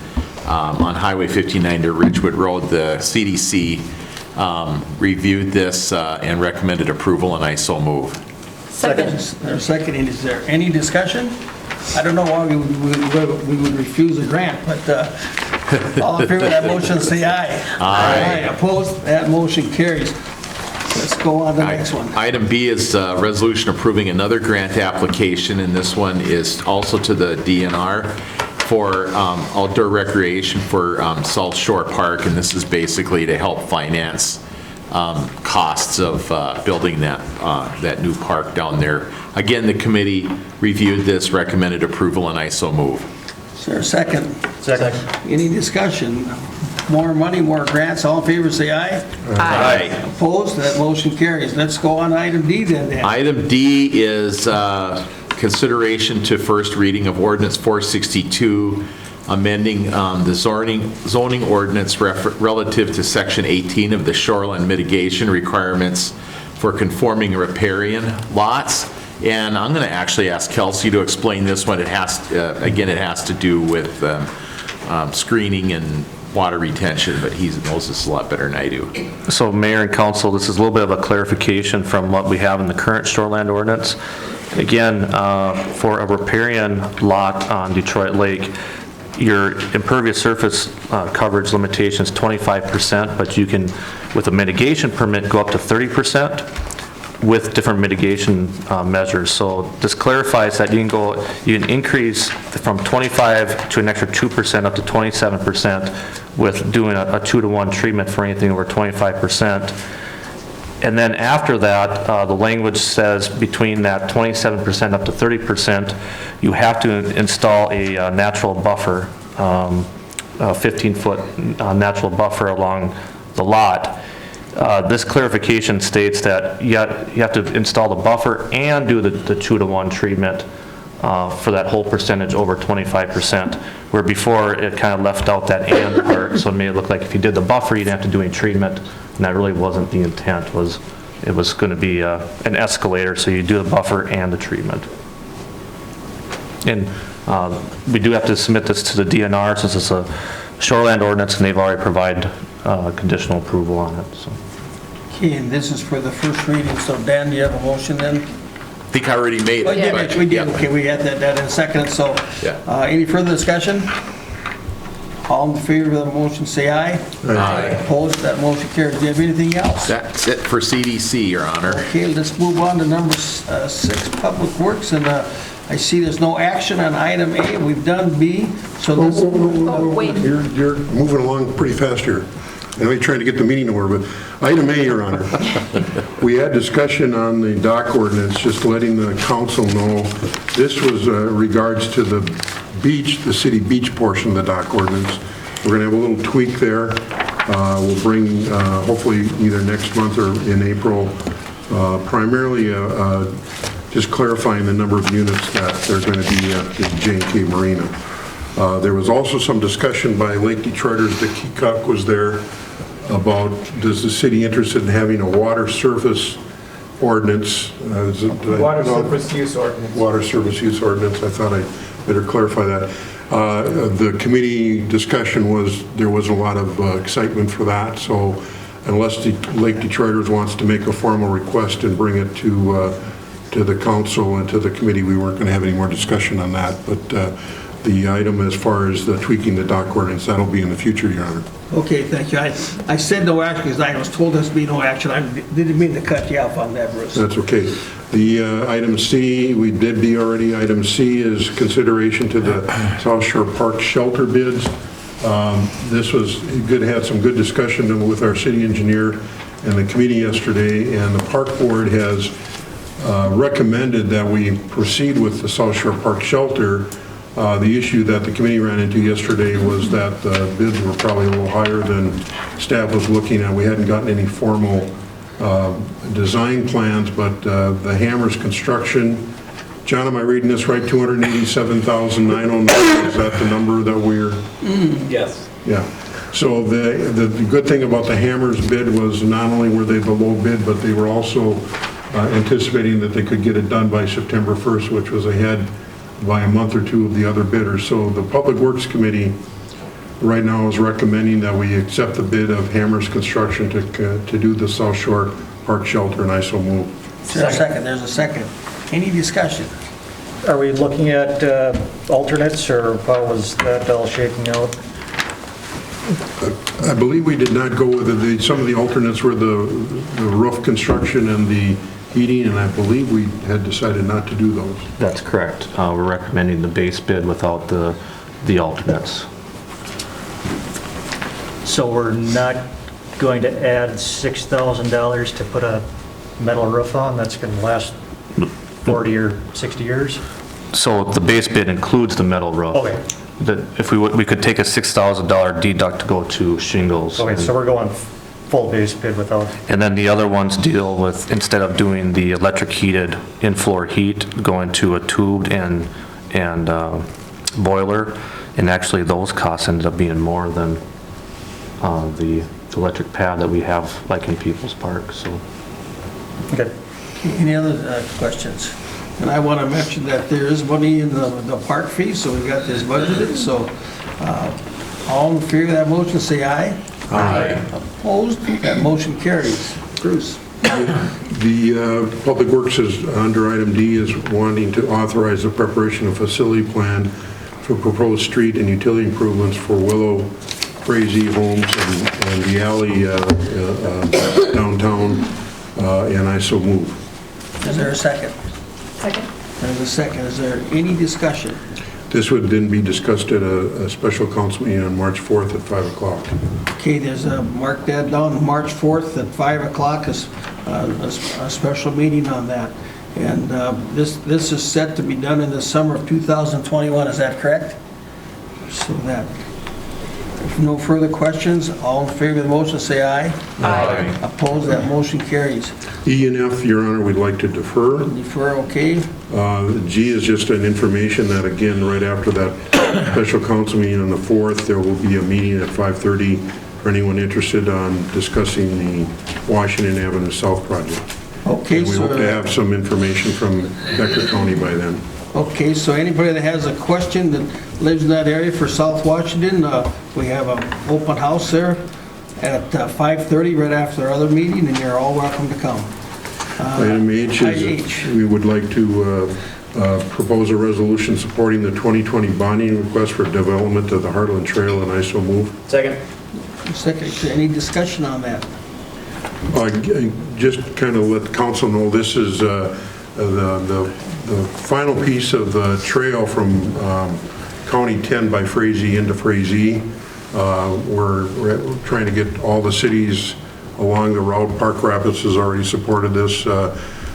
on Highway 59 to Ridgewood Road. The CDC reviewed this and recommended approval, and I so move.
Second.
Second, is there any discussion? I don't know why we would refuse a grant, but all in favor of that motion, say aye.
Aye.
Opposed? That motion carries. Let's go on to the next one.
Item B is a resolution approving another grant application, and this one is also to the DNR for outdoor recreation for South Shore Park, and this is basically to help finance costs of building that new park down there. Again, the committee reviewed this, recommended approval, and I so move.
Is there a second?
Second.
Any discussion? More money, more grants, all in favor, say aye.
Aye.
Opposed? That motion carries. Let's go on to item D then, Dan.
Item D is consideration to first reading of ordinance 462, amending the zoning ordinance relative to section 18 of the shoreline mitigation requirements for conforming riparian lots. And I'm going to actually ask Kelsey to explain this one. It has, again, it has to do with screening and water retention, but he knows this a lot better than I do.
So Mayor and Council, this is a little bit of a clarification from what we have in the current shoreland ordinance. Again, for a riparian lot on Detroit Lake, your impervious surface coverage limitation is 25%, but you can, with a mitigation permit, go up to 30% with different mitigation measures. So this clarifies that you can increase from 25 to an extra 2% up to 27% with doing a 2-to-1 treatment for anything over 25%. And then after that, the language says between that 27% up to 30%, you have to install a natural buffer, a 15-foot natural buffer along the lot. This clarification states that you have to install the buffer and do the 2-to-1 treatment for that whole percentage over 25%, where before it kind of left out that and part, so it made it look like if you did the buffer, you'd have to do any treatment, and that really wasn't the intent. It was going to be an escalator, so you do the buffer and the treatment. And we do have to submit this to the DNR since it's a shoreland ordinance, and they've already provided conditional approval on it. So.
Okay, and this is for the first reading, so Dan, do you have a motion then?
I think I already made it. but-
We did,
yeah.
okay, we had that in a second, so.
Yeah.
Any further discussion? All in favor of the motion, say aye.
Aye.
Opposed, that motion carries. Do you have anything else?
That's it for CDC, Your Honor.
Okay, let's move on to number 6, Public Works, and I see there's no action on item A. We've done B, so this...
wait.
You're moving along pretty fast here. I know you're trying to get the meeting over, but item A, Your Honor. We had discussion on the dock ordinance, just letting the council know. This was regards to the beach, the city beach portion of the dock ordinance. We're going to have a little tweak there. We'll bring, hopefully, either next month or in April, primarily just clarifying the number of units that they're going to be at the J&K Marina. There was also some discussion by Lake Detroiters, the Keokuk was there, about does the city interested in having a water surface ordinance?
Water surface use ordinance.
Water surface use ordinance. I thought I'd better clarify that. The committee discussion was, there was a lot of excitement for that, so unless the Lake Detroiters wants to make a formal request and bring it to the council and to the committee, we weren't going to have any more discussion on that. But the item as far as the tweaking the dock ordinance, that'll be in the future, Your Honor.
Okay, thank you. I said no action because I was told there's be no action. I didn't mean to cut you off on that, Bruce.
That's okay. The item C, we did B already. Item C is consideration to the South Shore Park shelter bids. This was good, had some good discussion with our city engineer and the committee yesterday, and the park board has recommended that we proceed with the South Shore Park Shelter. The issue that the committee ran into yesterday was that the bids were probably a little higher than staff was looking at. We hadn't gotten any formal design plans, but the Hammers Construction, John, am I reading this right? $287,909, is that the number that we're?
Yes.
Yeah. So the good thing about the Hammers bid was not only were they the low bid, but they were also anticipating that they could get it done by September 1st, which was ahead by a month or two of the other bidders. So the Public Works Committee right now is recommending that we accept the bid of Hammers Construction to do the South Shore Park Shelter, and I so move.
There's a second. Any discussion?
Are we looking at alternates, or how was that all shaking out?
I believe we did not go with it. Some of the alternates were the roof construction and the heating, and I believe we had decided not to do those.
That's correct. We're recommending the base bid without the alternates.
So we're not going to add $6,000 to put a metal roof on that's going to last 40 or 60 years?
So the base bid includes the metal roof.
Okay.
If we could take a $6,000 deduct to go to shingles.
Okay, so we're going full base bid without...
And then the other ones deal with, instead of doing the electric heated in-floor heat, going to a tubed and boiler, and actually those costs ended up being more than the electric pad that we have like in People's Park, so.
Okay.
Any other questions? And I want to mention that there is money in the park fee, so we got this budgeted, so all in favor of that motion, say aye.
Aye.
Opposed? That motion carries. Bruce?
The Public Works is, under item D, is wanting to authorize the preparation of facility plan for proposed street and utility improvements for Willow Frazee Homes and the alley downtown, and I so move.
Is there a second?
Second.
There's a second. Is there any discussion?
This would then be discussed at a special council meeting on March 4th at 5 o'clock.
Okay, there's a, mark that down, March 4th at 5 o'clock is a special meeting on that. And this is set to be done in the summer of 2021, is that correct? So that, if no further questions, all in favor of the motion, say aye.
Aye.
Opposed, that motion carries.
E and F, Your Honor, we'd like to defer.
Defer, okay.
G is just an information that, again, right after that special council meeting on the 4th, there will be a meeting at 5:30 for anyone interested on discussing the Washington Avenue South project.
Okay,
and we
so...
hope to have some information from Becker County by then.
Okay, so anybody that has a question that lives in that area for South Washington, we have an open house there at 5:30 right after our other meeting, and you're all welcome to come.
Item H is we would like to propose a resolution supporting the 2020 bonding request for development of the Heartland Trail, and I so move.
Second.
Second, any discussion on that?
Just kind of let the council know, this is the final piece of the trail from County 10 by Frazee into Frazee. We're trying to get all the cities along the route. Park Rapids has already supported this.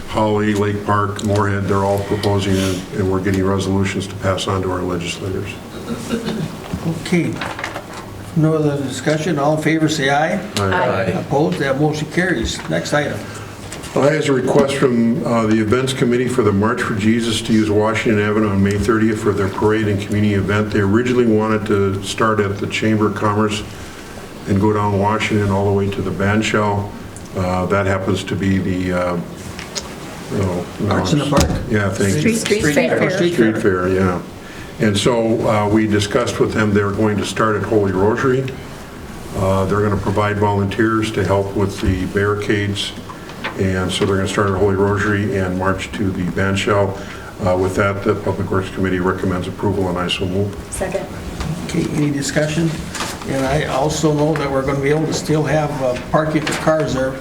Holly, Lake Park, Moorhead, they're all proposing it, and we're getting resolutions to pass on to our legislators.
Okay. No other discussion? All in favor, say aye.
Aye.
Opposed? That motion carries. Next item.
I has a request from the Events Committee for the March for Jesus to use Washington Avenue on May 30th for their parade and community event. They originally wanted to start at the Chamber of Commerce and go down Washington all the way to the band shell. That happens to be the
Arts in the Park?
Yeah, thank you.
Street fair.
Street fair, yeah. And so we discussed with them, they're going to start at Holy Rosary. They're going to provide volunteers to help with the barricades. And so they're going to start at Holy Rosary and march to the band shell. With that, the Public Works Committee recommends approval, and I so move.
Second.
Okay, any discussion? And I also know that we're going to be able to still have parking for cars there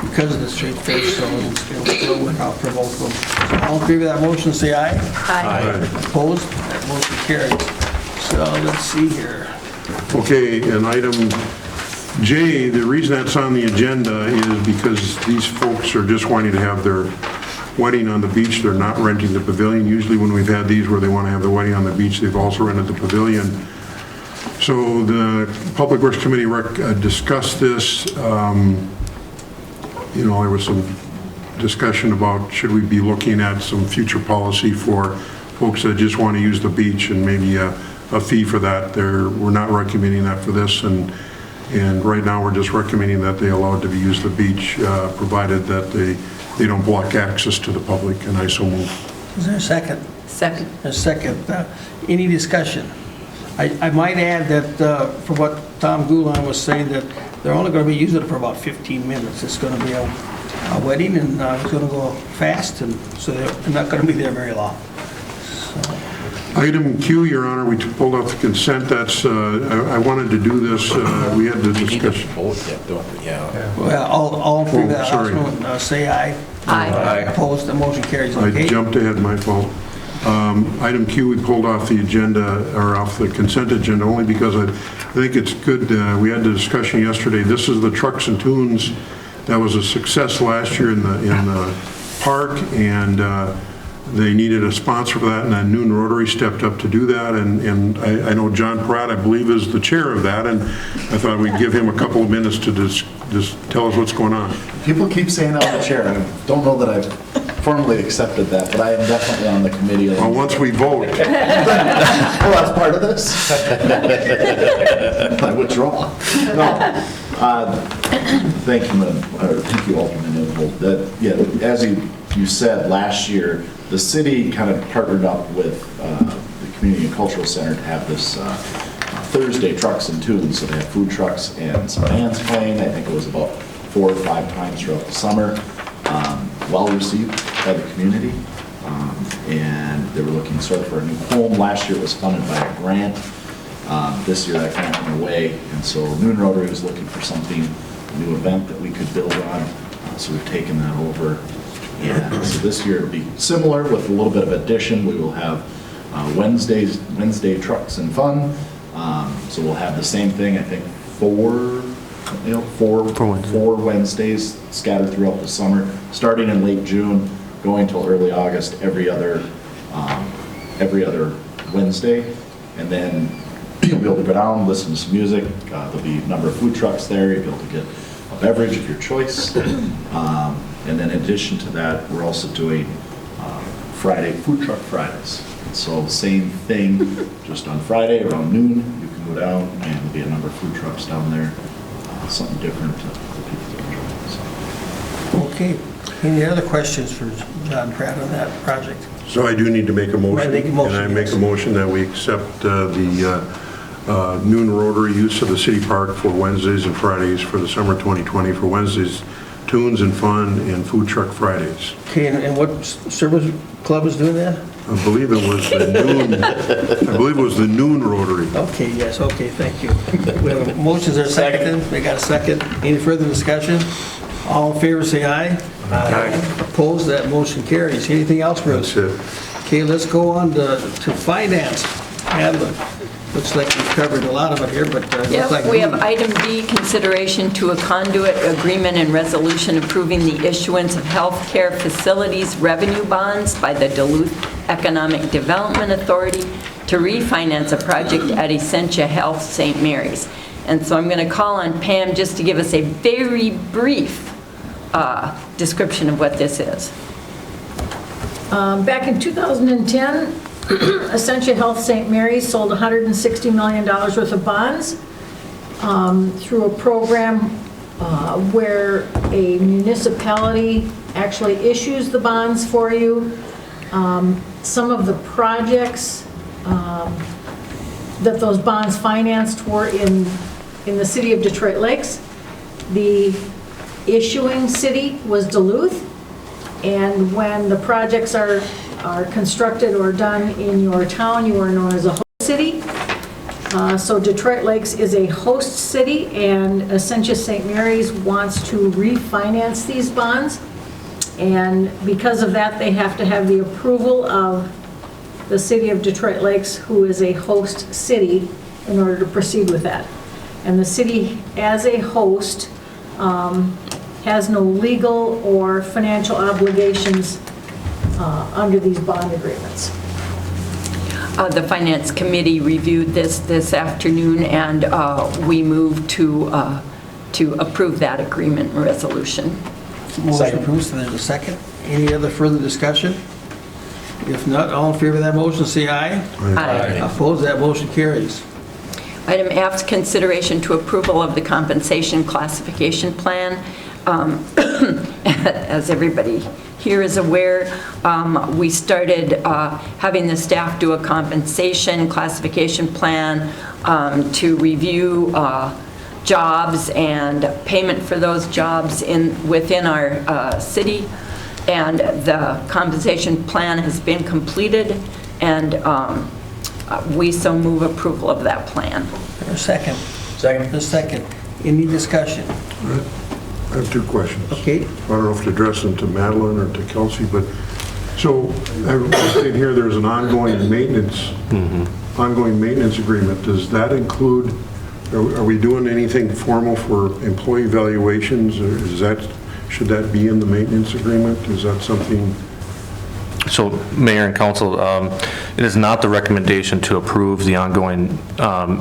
because of the street fair, so it'll still work out for both of them. So all in favor of that motion, say aye.
Aye.
Opposed? That motion carries. So let's see here.
Okay, and item J, the reason that's on the agenda is because these folks are just wanting to have their wedding on the beach, they're not renting the pavilion. Usually when we've had these where they want to have the wedding on the beach, they've also rented the pavilion. So the Public Works Committee discussed this. You know, there was some discussion about should we be looking at some future policy for folks that just want to use the beach and maybe a fee for that. We're not recommending that for this, and right now we're just recommending that they allow it to be used the beach, provided that they don't block access to the public, and I so move.
Is there a second?
Second.
A second. Any discussion? I might add that for what Tom Goulan was saying, that they're only going to be using it for about 15 minutes. It's going to be a wedding, and it's going to go fast, and so they're not going to be there very long.
Item Q, Your Honor, we pulled off the consent. That's, I wanted to do this, we had the discussion.
Well, all in favor of that,
sorry.
say aye.
Aye.
Opposed, the motion carries.
I
Okay.
jumped ahead, my fault. Item Q, we pulled off the agenda, or off the consent agenda, only because I think it's good, we had the discussion yesterday. This is the Trucks and Tunes that was a success last year in the park, and they needed a sponsor for that, and then Noon Rotary stepped up to do that, and I know John Pratt, I believe, is the chair of that, and I thought we'd give him a couple of minutes to just tell us what's going on.
People keep saying I'm the chair, and I don't know that I've formally accepted that, but I am definitely on the committee.
Well, once we vote.
Well, that's part of this. I withdraw. No. Thank you, Alderman Newholt. Yeah, as you said, last year, the city kind of partnered up with the Community and Cultural Center to have this Thursday Trucks and Tunes. So they had food trucks and some bands playing. I think it was about 4 or 5 times throughout the summer. Well received by the community. And they were looking sort of for a new home. Last year it was funded by a grant. This year that grant went away. And so Noon Rotary was looking for something, a new event that we could build on. So we've taken that over. And so this year it'll be similar with a little bit of addition. We will have Wednesday Trucks and Fun. So we'll have the same thing, I think, 4 Wednesdays scattered throughout the summer, starting in late June, going till early August, every other Wednesday. And then you'll be able to go down, listen to some music. There'll be a number of food trucks there. You'll be able to get a beverage of your choice. And then in addition to that, we're also doing Friday Food Truck Fridays. So same thing, just on Friday around noon, you can go down and there'll be a number of food trucks down there. Something different for people to enjoy. So.
Okay. Any other questions for John Pratt on that project?
So I do need to make a motion.
Make a motion,
And I make a motion that we accept the Noon Rotary use of the city park for Wednesdays and Fridays for the summer 2020, for Wednesdays, Tunes and Fun, and Food Truck Fridays.
Okay, and what service club is doing that?
I believe it was the Noon Rotary.
Okay, yes, okay, thank you. We have a motion, is there a second? We got a second. Any further discussion? All in favor, say aye. Aye. Opposed, that motion carries. Anything else, Bruce?
That's it.
Okay, let's go on to finance. Looks like we've covered a lot of it here, but looks
Yep,
like...
we have item D, consideration to a conduit agreement and resolution approving the issuance of healthcare facilities revenue bonds by the Duluth Economic Development Authority to refinance a project at Essentia Health St. Mary's. And so I'm going to call on Pam just to give us a very brief description of what this is.
Back in 2010, Essentia Health St. Mary's sold $160 million worth of bonds through a program where a municipality actually issues the bonds for you. Some of the projects that those bonds financed were in the city of Detroit Lakes. The issuing city was Duluth, and when the projects are constructed or done in your town, you are known as a host city. So Detroit Lakes is a host city, and Essentia St. Mary's wants to refinance these bonds. And because of that, they have to have the approval of the city of Detroit Lakes, who is a host city, in order to proceed with that. And the city, as a host, has no legal or financial obligations under these bond agreements.
The Finance Committee reviewed this afternoon, and we moved to approve that agreement and resolution.
Motion approved, so there's a second. Any other further discussion? If not, all in favor of that motion, say aye.
Aye.
Opposed, that motion carries.
Item F, consideration to approval of the compensation classification plan. As everybody here is aware, we started having the staff do a compensation classification plan to review jobs and payment for those jobs within our city. And the compensation plan has been completed, and we so move approval of that plan.
A second. Second. A second. Any discussion?
I have two questions.
Okay.
I don't know if to address them to Madeline or to Kelsey, but, so, I see here there's an ongoing maintenance agreement. Does that include, are we doing anything formal for employee evaluations, or should that be in the maintenance agreement? Is that something?
So, Mayor and Council, it is not the recommendation to approve the ongoing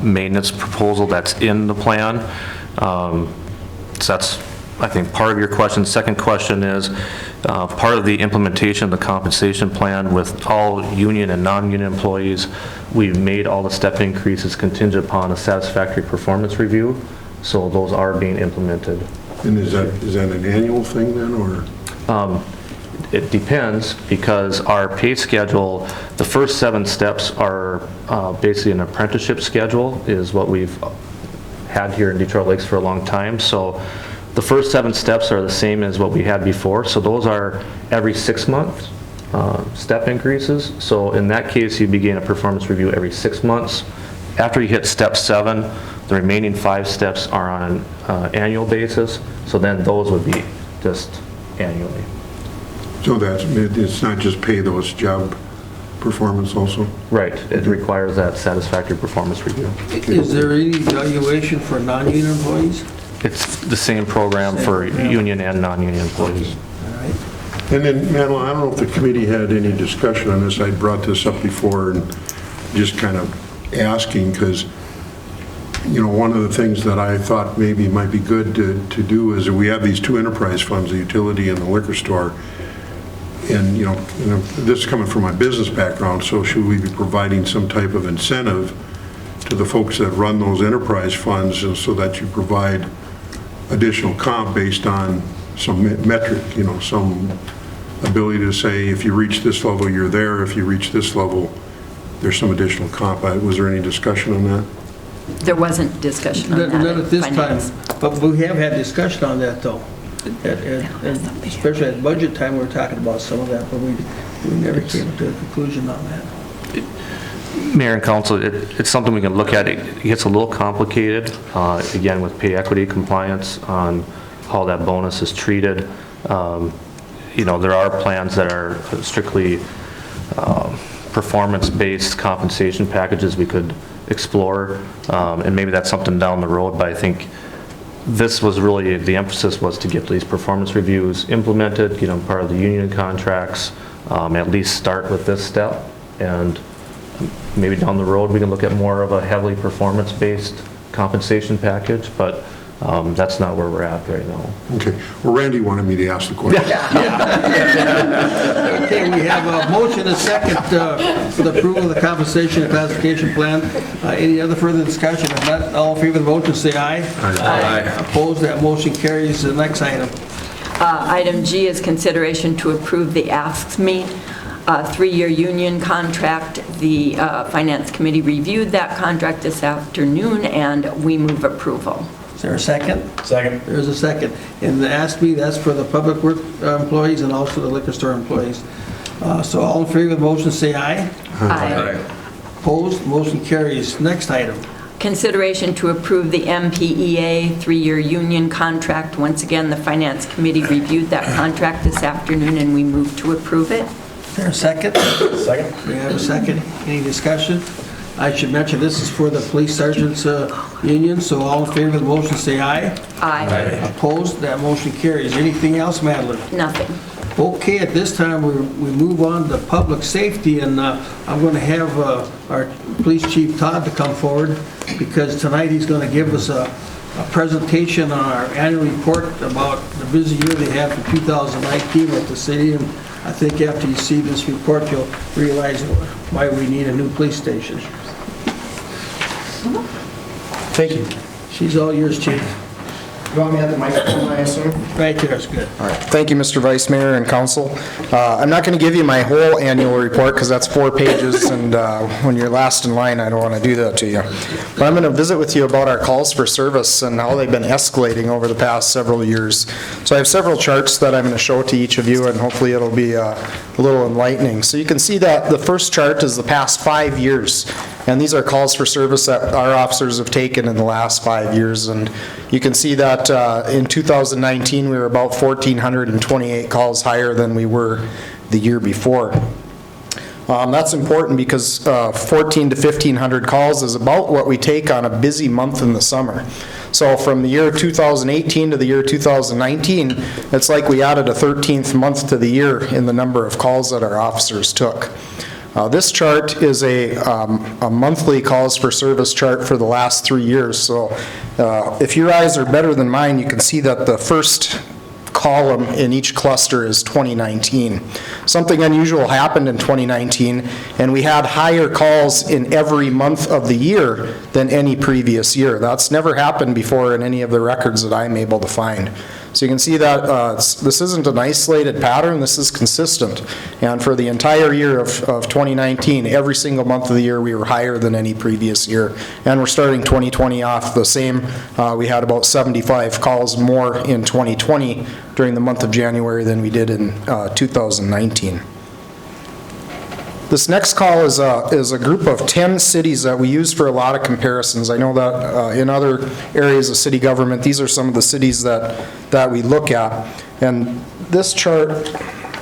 maintenance proposal that's in the plan. So that's, I think, part of your question. Second question is, part of the implementation of the compensation plan with all union and non-union employees, we've made all the step increases contingent upon a satisfactory performance review, so those are being implemented.
And is that an annual thing then, or?
It depends, because our pay schedule, the first 7 steps are basically an apprenticeship schedule, is what we've had here in Detroit Lakes for a long time. So the first 7 steps are the same as what we had before. So those are every 6 months step increases. So in that case, you begin a performance review every 6 months. After you hit step 7, the remaining 5 steps are on an annual basis. So then those would be just annually.
So it's not just pay those job performance also?
Right, it requires that satisfactory performance review.
Is there any evaluation for non-union employees?
It's the same program for union and non-union employees.
All right.
And then, Madeline, I don't know if the committee had any discussion on this. I brought this up before and just kind of asking, because, you know, one of the things that I thought maybe might be good to do is that we have these 2 enterprise funds, the utility and the liquor store. And, you know, this is coming from my business background, so should we be providing some type of incentive to the folks that run those enterprise funds so that you provide additional comp based on some metric, you know, some ability to say, if you reach this level, you're there. If you reach this level, there's some additional comp. Was there any discussion on that?
There wasn't discussion on that.
Not at this
finance.
time, but we have had discussion on that, though. Especially at budget time, we were talking about some of that, but we never came to a conclusion on that.
Mayor and Council, it's something we can look at. It gets a little complicated, again, with pay equity compliance on how that bonus is treated. You know, there are plans that are strictly performance-based compensation packages we could explore, and maybe that's something down the road, but I think this was really, the emphasis was to get these performance reviews implemented, get them part of the union contracts, at least start with this step, and maybe down the road we can look at more of a heavily performance-based compensation package, but that's not where we're at right now.
Okay. Well, Randy wanted me to ask the question.
Okay, we have a motion, a second, for the approval of the compensation and classification plan. Any other further discussion? If not, all in favor of the motion, say aye.
Aye.
Opposed, that motion carries. The next item.
Item G is consideration to approve the AFSCME 3-year union contract. The Finance Committee reviewed that contract this afternoon, and we move approval.
Is there a second?
Second.
There's a second. And the ASME, that's for the public work employees and also the liquor store employees. So all in favor of the motion, say aye.
Aye.
Opposed, motion carries. Next item.
Consideration to approve the MPEA 3-year union contract. Once again, the Finance Committee reviewed that contract this afternoon, and we move to approve it.
Is there a second?
Second.
We have a second. Any discussion? I should mention this is for the police sergeants union, so all in favor of the motion say aye.
Aye.
Opposed, that motion carries. Anything else, Madeline?
Nothing.
Okay, at this time, we move on to public safety, and I'm going to have our police chief Todd to come forward, because tonight he's going to give us a presentation on our annual report about the busy year they have for 2019 with the city, and I think after you see this report, you'll realize why we need a new police station.
Thank you.
She's all yours, chief.
You want me at the microphone, I assume?
Right there is good.
All right. Thank you, Mr. Vice Mayor and Council. I'm not going to give you my whole annual report because that's 4 pages, and when you're last in line, I don't want to do that to you. But I'm going to visit with you about our calls for service and how they've been escalating over the past several years. So I have several charts that I'm going to show to each of you, and hopefully it'll be a little enlightening. So you can see that the first chart is the past 5 years, and these are calls for service that our officers have taken in the last 5 years. And you can see that in 2019, we were about 1,428 calls higher than we were the year before. That's important because 1,400 to 1,500 calls is about what we take on a busy month in the summer. So from the year 2018 to the year 2019, it's like we added a 13th month to the year in the number of calls that our officers took. This chart is a monthly calls for service chart for the last 3 years. So if your eyes are better than mine, you can see that the first column in each cluster is 2019. Something unusual happened in 2019, and we had higher calls in every month of the year than any previous year. That's never happened before in any of the records that I'm able to find. So you can see that this isn't an isolated pattern, this is consistent. And for the entire year of 2019, every single month of the year, we were higher than any previous year. And we're starting 2020 off the same. We had about 75 calls more in 2020 during the month of January than we did in 2019. This next call is a group of 10 cities that we use for a lot of comparisons. I know that in other areas of city government, these are some of the cities that we look at. And this chart,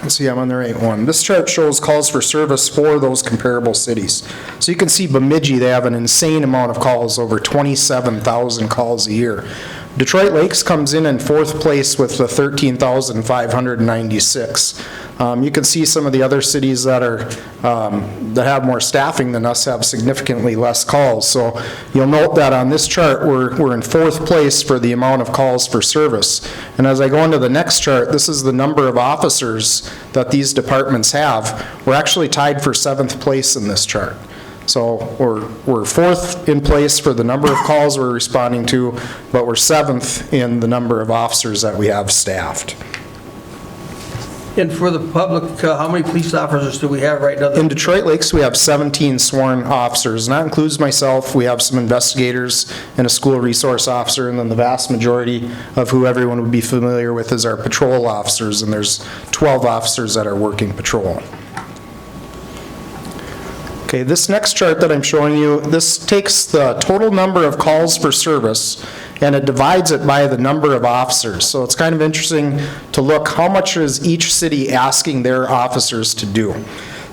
let's see, I'm on the right one. This chart shows calls for service for those comparable cities. So you can see Bemidji, they have an insane amount of calls, over 27,000 calls a year. Detroit Lakes comes in 4th place with the 13,596. You can see some of the other cities that have more staffing than us have significantly less calls. So you'll note that on this chart, we're in 4th place for the amount of calls for service. And as I go into the next chart, this is the number of officers that these departments have. We're actually tied for 7th place in this chart. So we're 4th in place for the number of calls we're responding to, but we're 7th in the number of officers that we have staffed.
And for the public, how many police officers do we have right now?
In Detroit Lakes, we have 17 sworn officers, and that includes myself. We have some investigators and a school resource officer, and then the vast majority of who everyone would be familiar with is our patrol officers, and there's 12 officers that are working patrol. Okay, this next chart that I'm showing you, this takes the total number of calls for service and it divides it by the number of officers. So it's kind of interesting to look how much is each city asking their officers to do.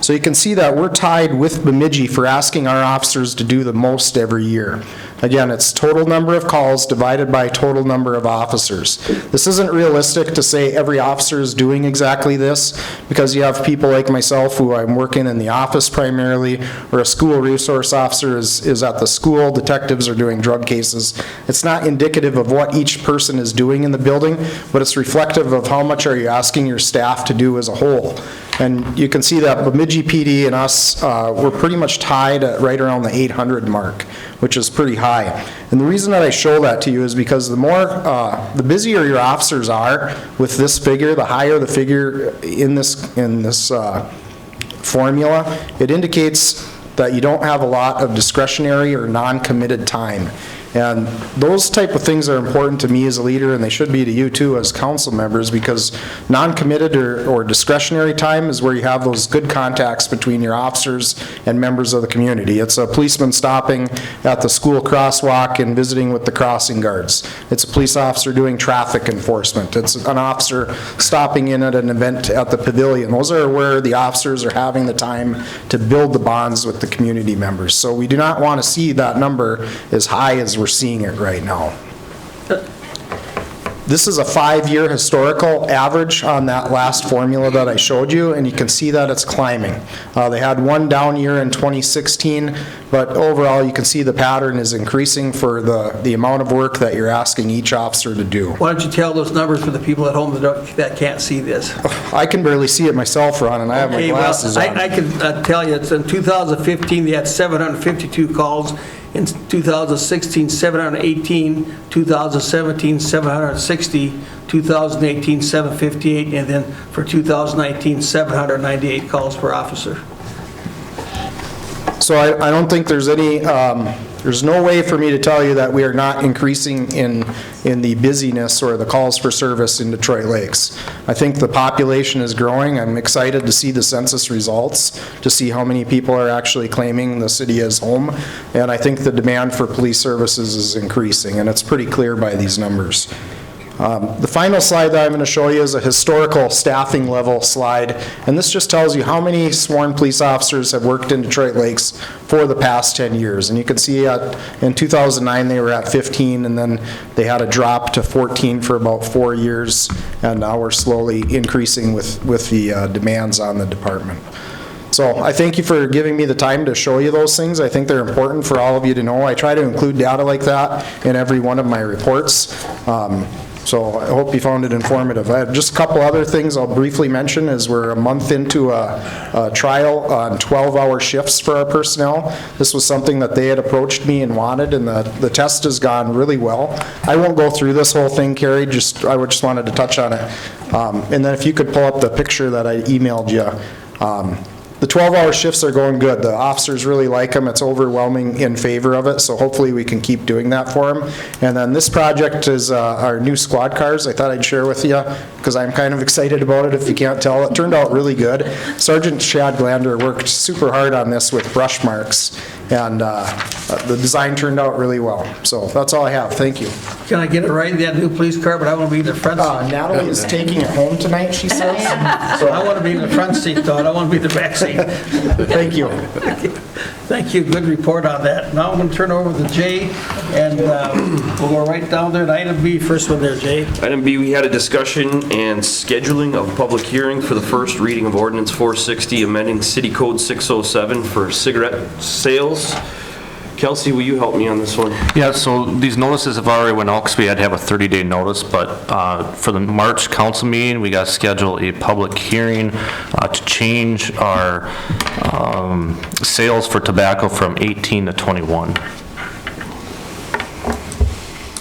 So you can see that we're tied with Bemidji for asking our officers to do the most every year. Again, it's total number of calls divided by total number of officers. This isn't realistic to say every officer is doing exactly this, because you have people like myself who I'm working in the office primarily, or a school resource officer is at the school, detectives are doing drug cases. It's not indicative of what each person is doing in the building, but it's reflective of how much are you asking your staff to do as a whole. And you can see that Bemidji PD and us, we're pretty much tied at right around the 800 mark, which is pretty high. And the reason that I show that to you is because the busier your officers are with this figure, the higher the figure in this formula, it indicates that you don't have a lot of discretionary or non-committed time. And those type of things are important to me as a leader, and they should be to you too as council members, because non-committed or discretionary time is where you have those good contacts between your officers and members of the community. It's a policeman stopping at the school crosswalk and visiting with the crossing guards. It's a police officer doing traffic enforcement. It's an officer stopping in at an event at the pavilion. Those are where the officers are having the time to build the bonds with the community members. So we do not want to see that number as high as we're seeing it right now. This is a 5-year historical average on that last formula that I showed you, and you can see that it's climbing. They had one down year in 2016, but overall you can see the pattern is increasing for the amount of work that you're asking each officer to do.
Why don't you tell those numbers for the people at home that can't see this?
I can barely see it myself, Ron, and I have my
Okay, well,
glasses on.
I can tell you, it's in 2015, they had 752 calls. In 2016, 718, 2017, 760, 2018, 758, and then for 2019, 798 calls per officer.
So I don't think there's any, there's no way for me to tell you that we are not increasing in the busyness or the calls for service in Detroit Lakes. I think the population is growing. I'm excited to see the census results, to see how many people are actually claiming the city as home. And I think the demand for police services is increasing, and it's pretty clear by these numbers. The final slide that I'm going to show you is a historical staffing level slide, and this just tells you how many sworn police officers have worked in Detroit Lakes for the past 10 years. And you can see in 2009 they were at 15, and then they had a drop to 14 for about 4 years, and now we're slowly increasing with the demands on the department. So I thank you for giving me the time to show you those things. I think they're important for all of you to know. I try to include data like that in every one of my reports. So I hope you found it informative. I have just a couple other things I'll briefly mention is we're a month into a trial on 12-hour shifts for our personnel. This was something that they had approached me and wanted, and the test has gone really well. I won't go through this whole thing, Carrie, I just wanted to touch on it. And then if you could pull up the picture that I emailed you. The 12-hour shifts are going good. The officers really like them. It's overwhelming in favor of it, so hopefully we can keep doing that for them. And then this project is our new squad cars. I thought I'd share with you because I'm kind of excited about it, if you can't tell. It turned out really good. Sergeant Chad Glander worked super hard on this with brush marks, and the design turned out really well. So that's all I have. Thank you.
Can I get it right, that new police car, but I want to be in the front seat?
Natalie is taking it home tonight, she says.
So I want to be in the front seat, though. I don't want to be in the back seat.
Thank you.
Thank you. Good report on that. Now I'm going to turn over to Jay, and we'll go right down there to item B. First one there, Jay.
Item B, we had a discussion and scheduling of public hearing for the first reading of Ordinance 460, amending City Code 607 for cigarette sales. Kelsey, will you help me on this one?
Yeah, so these notices have already went out because we had to have a 30-day notice, but for the March council meeting, we got to schedule a public hearing to change our sales for tobacco from 18 to 21.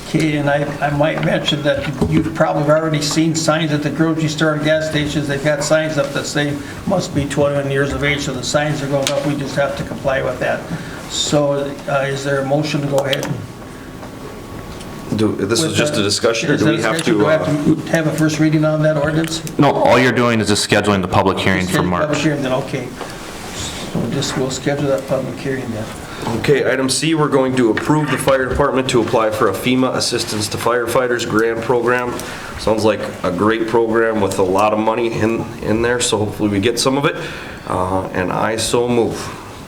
Okay, and I might mention that you've probably already seen signs at the grocery store and gas stations. They've got signs up that say must be 21 years of age, so the signs are going up. We just have to comply with that. So is there a motion to go ahead?
This was just a discussion, or do we have to?
Do I have to have a first reading on that ordinance?
No, all you're doing is just scheduling the public hearing for March.
Public hearing, then, okay. So we'll schedule that public hearing then.
Okay, item C, we're going to approve the fire department to apply for a FEMA Assistance to Firefighters grant program. Sounds like a great program with a lot of money in there, so hopefully we get some of it. And I so move.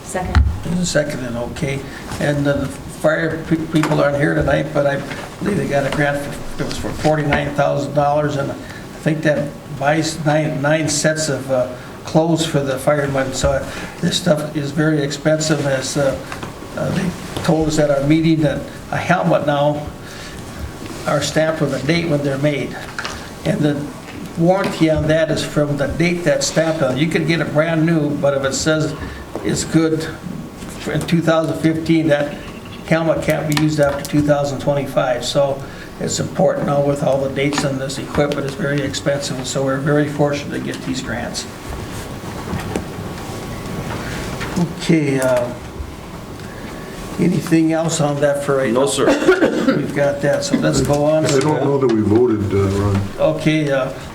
Second.
Second, then, okay. And the fire people aren't here tonight, but I believe they got a grant it was for $49,000, and I think that buys nine sets of clothes for the firemen. So this stuff is very expensive, as they told us at our meeting that a helmet now are stamped with a date when they're made. And the warranty on that is from the date that's stamped on. You could get it brand new, but if it says it's good in 2015, that helmet can't be used after 2025. So it's important now with all the dates on this equipment. It's very expensive, so we're very fortunate to get these grants. Okay, anything else on that for right now?
No, sir.
We've got that, so let's go on.
I don't know that we voted, Ron.
Okay,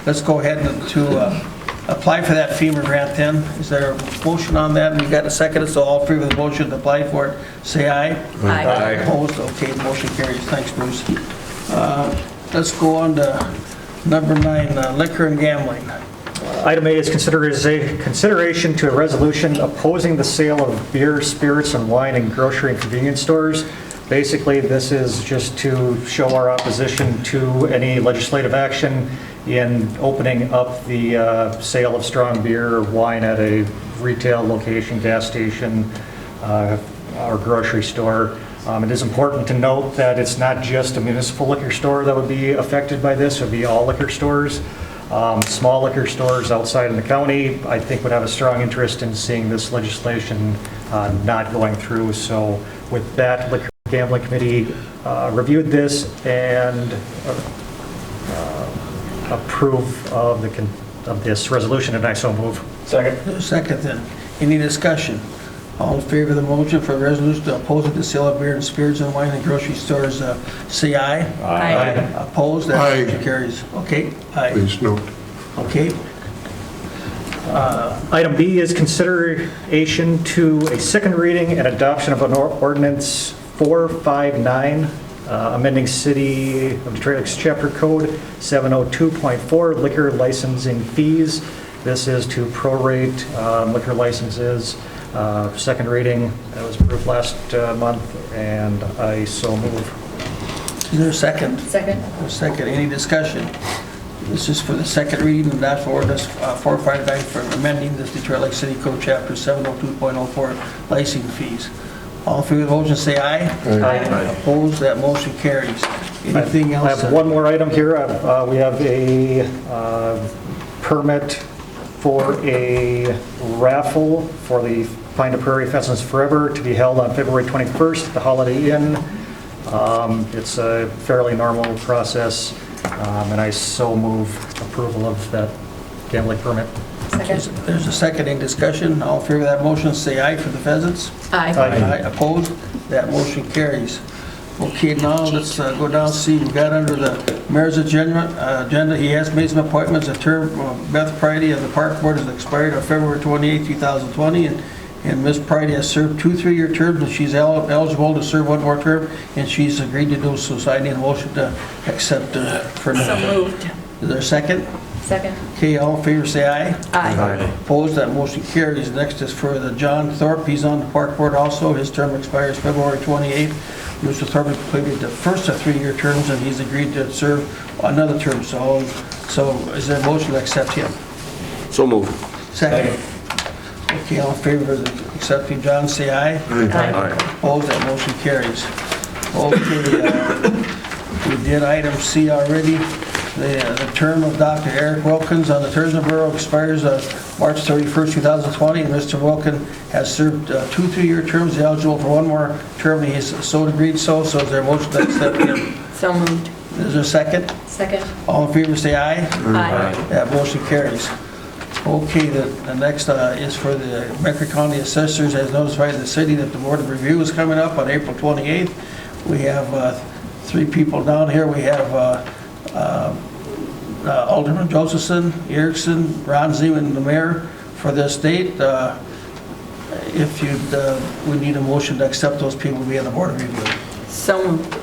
let's go ahead and to apply for that FEMA grant then. Is there a motion on that? We got a second, so all three of the motion to apply for it, say aye.
Aye.
Opposed? Okay, motion carries. Thanks, Bruce. Let's go on to number 9, liquor and gambling.
Item A is consideration to a resolution opposing the sale of beer, spirits, and wine in grocery and convenience stores. Basically, this is just to show our opposition to any legislative action in opening up the sale of strong beer or wine at a retail location, gas station, or grocery store. It is important to note that it's not just a municipal liquor store that would be affected by this, it would be all liquor stores. Small liquor stores outside in the county, I think, would have a strong interest in seeing this legislation not going through. So with that, Liquor Gambling Committee reviewed this and approve of this resolution, and I so move.
Second. Second then. Any discussion? All in favor of the motion for the resolution to oppose the sale of beer and spirits and wine in grocery stores, say aye.
Aye.
Opposed? That motion carries. Okay. Aye.
Please note.
Okay.
Item B is consideration to a second reading and adoption of an ordinance 459, amending City of Detroit Lakes Chapter Code 702.4 liquor licensing fees. This is to prorate liquor licenses. Second reading, that was approved last month, and I so move.
Is there a second?
Second.
A second. Any discussion? This is for the second reading of that ordinance 459 for amending the Detroit Lake City Code Chapter 702.04 licensing fees. All in favor of the motion, say aye.
Aye.
Opposed? That motion carries. Anything else?
I have one more item here. We have a permit for a raffle for the Find a Prairie Pheasants Forever to be held on February 21st at the Holiday Inn. It's a fairly normal process, and I so move approval of that gambling permit.
Second.
There's a seconding discussion. All in favor of that motion, say aye for the pheasants.
Aye.
Aye. Opposed? That motion carries. Okay, now let's go down, see, we got under the mayor's agenda, he has made some appointments. The term Beth Pridey of the Park Board has expired on February 28, 2020, and Ms. Pridey has served 2 3-year terms, and she's eligible to serve 1 more term, and she's agreed to do so. So I need a motion to accept for now.
So moved.
Is there a second?
Second.
Okay, all in favor, say aye.
Aye.
Opposed, that motion carries. Next is for the John Thorpe, he's on the Park Board also. His term expires February 28th. Mr. Thorpe completed the first of 3-year terms, and he's agreed to serve another term. So is there a motion to accept him?
So move.
Second. Okay, all in favor of accepting John, say aye.
Aye.
Opposed, that motion carries. Okay, we did item C already. The term of Dr. Eric Wilkins on the Tourism Bureau expires March 31st, 2020, and Mr. Wilkins has served 2 3-year terms. He's eligible for 1 more term, and he's so agreed so is there a motion to accept him?
So moved.
Is there a second?
Second.
All in favor, say aye.
Aye.
That motion carries. Okay, the next is for the Meckler County Assessors has notified the city that the Board of Review is coming up on April 28th. We have 3 people down here. We have Alderman Josephson, Erickson, Ron Zeman, and the mayor for this date. If we need a motion to accept those people to be on the Board of Review.
So moved.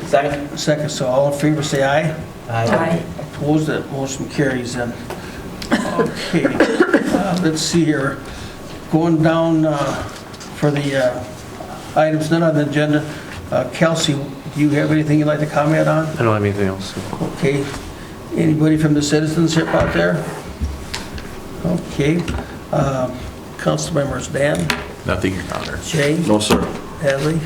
Second. Second, so all in favor say aye.
Aye.
Opposed, that motion carries then. Okay, let's see here. Going down for the items not on the agenda. Kelsey, do you have anything you'd like to comment on?
I don't have anything else.
Okay. Anybody from the citizenship out there? Okay. Council members, Dan?
Nothing, Your Honor.
Jay?
No, sir.
Hadley?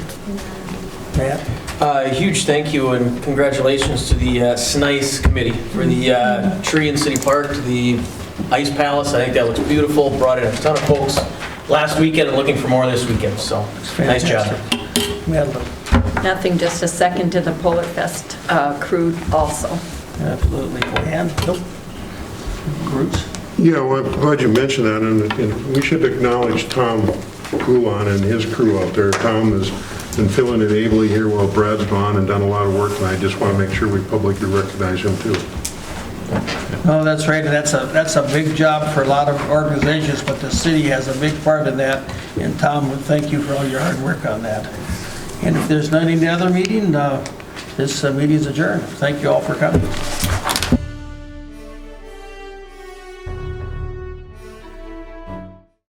Matt?
A huge thank you and congratulations to the SNICE committee for the tree in City Park, to the Ice Palace. I think that looks beautiful. Brought in a ton of folks last weekend and looking for more this weekend, so nice job.
Madeline?
Nothing, just a second to the Polar Fest crew also.
Absolutely. Dan? Nope. Bruce?
Yeah, well, I'm glad you mentioned that, and we should acknowledge Tom Coulon and his crew out there. Tom has been filling it ably here while Brad's gone and done a lot of work, and I just want to make sure we publicly recognize him too.
No, that's right, and that's a big job for a lot of organizations, but the city has a big part in that, and Tom, thank you for all your hard work on that. And if there's not any other meeting, this meeting is adjourned. Thank you all for coming.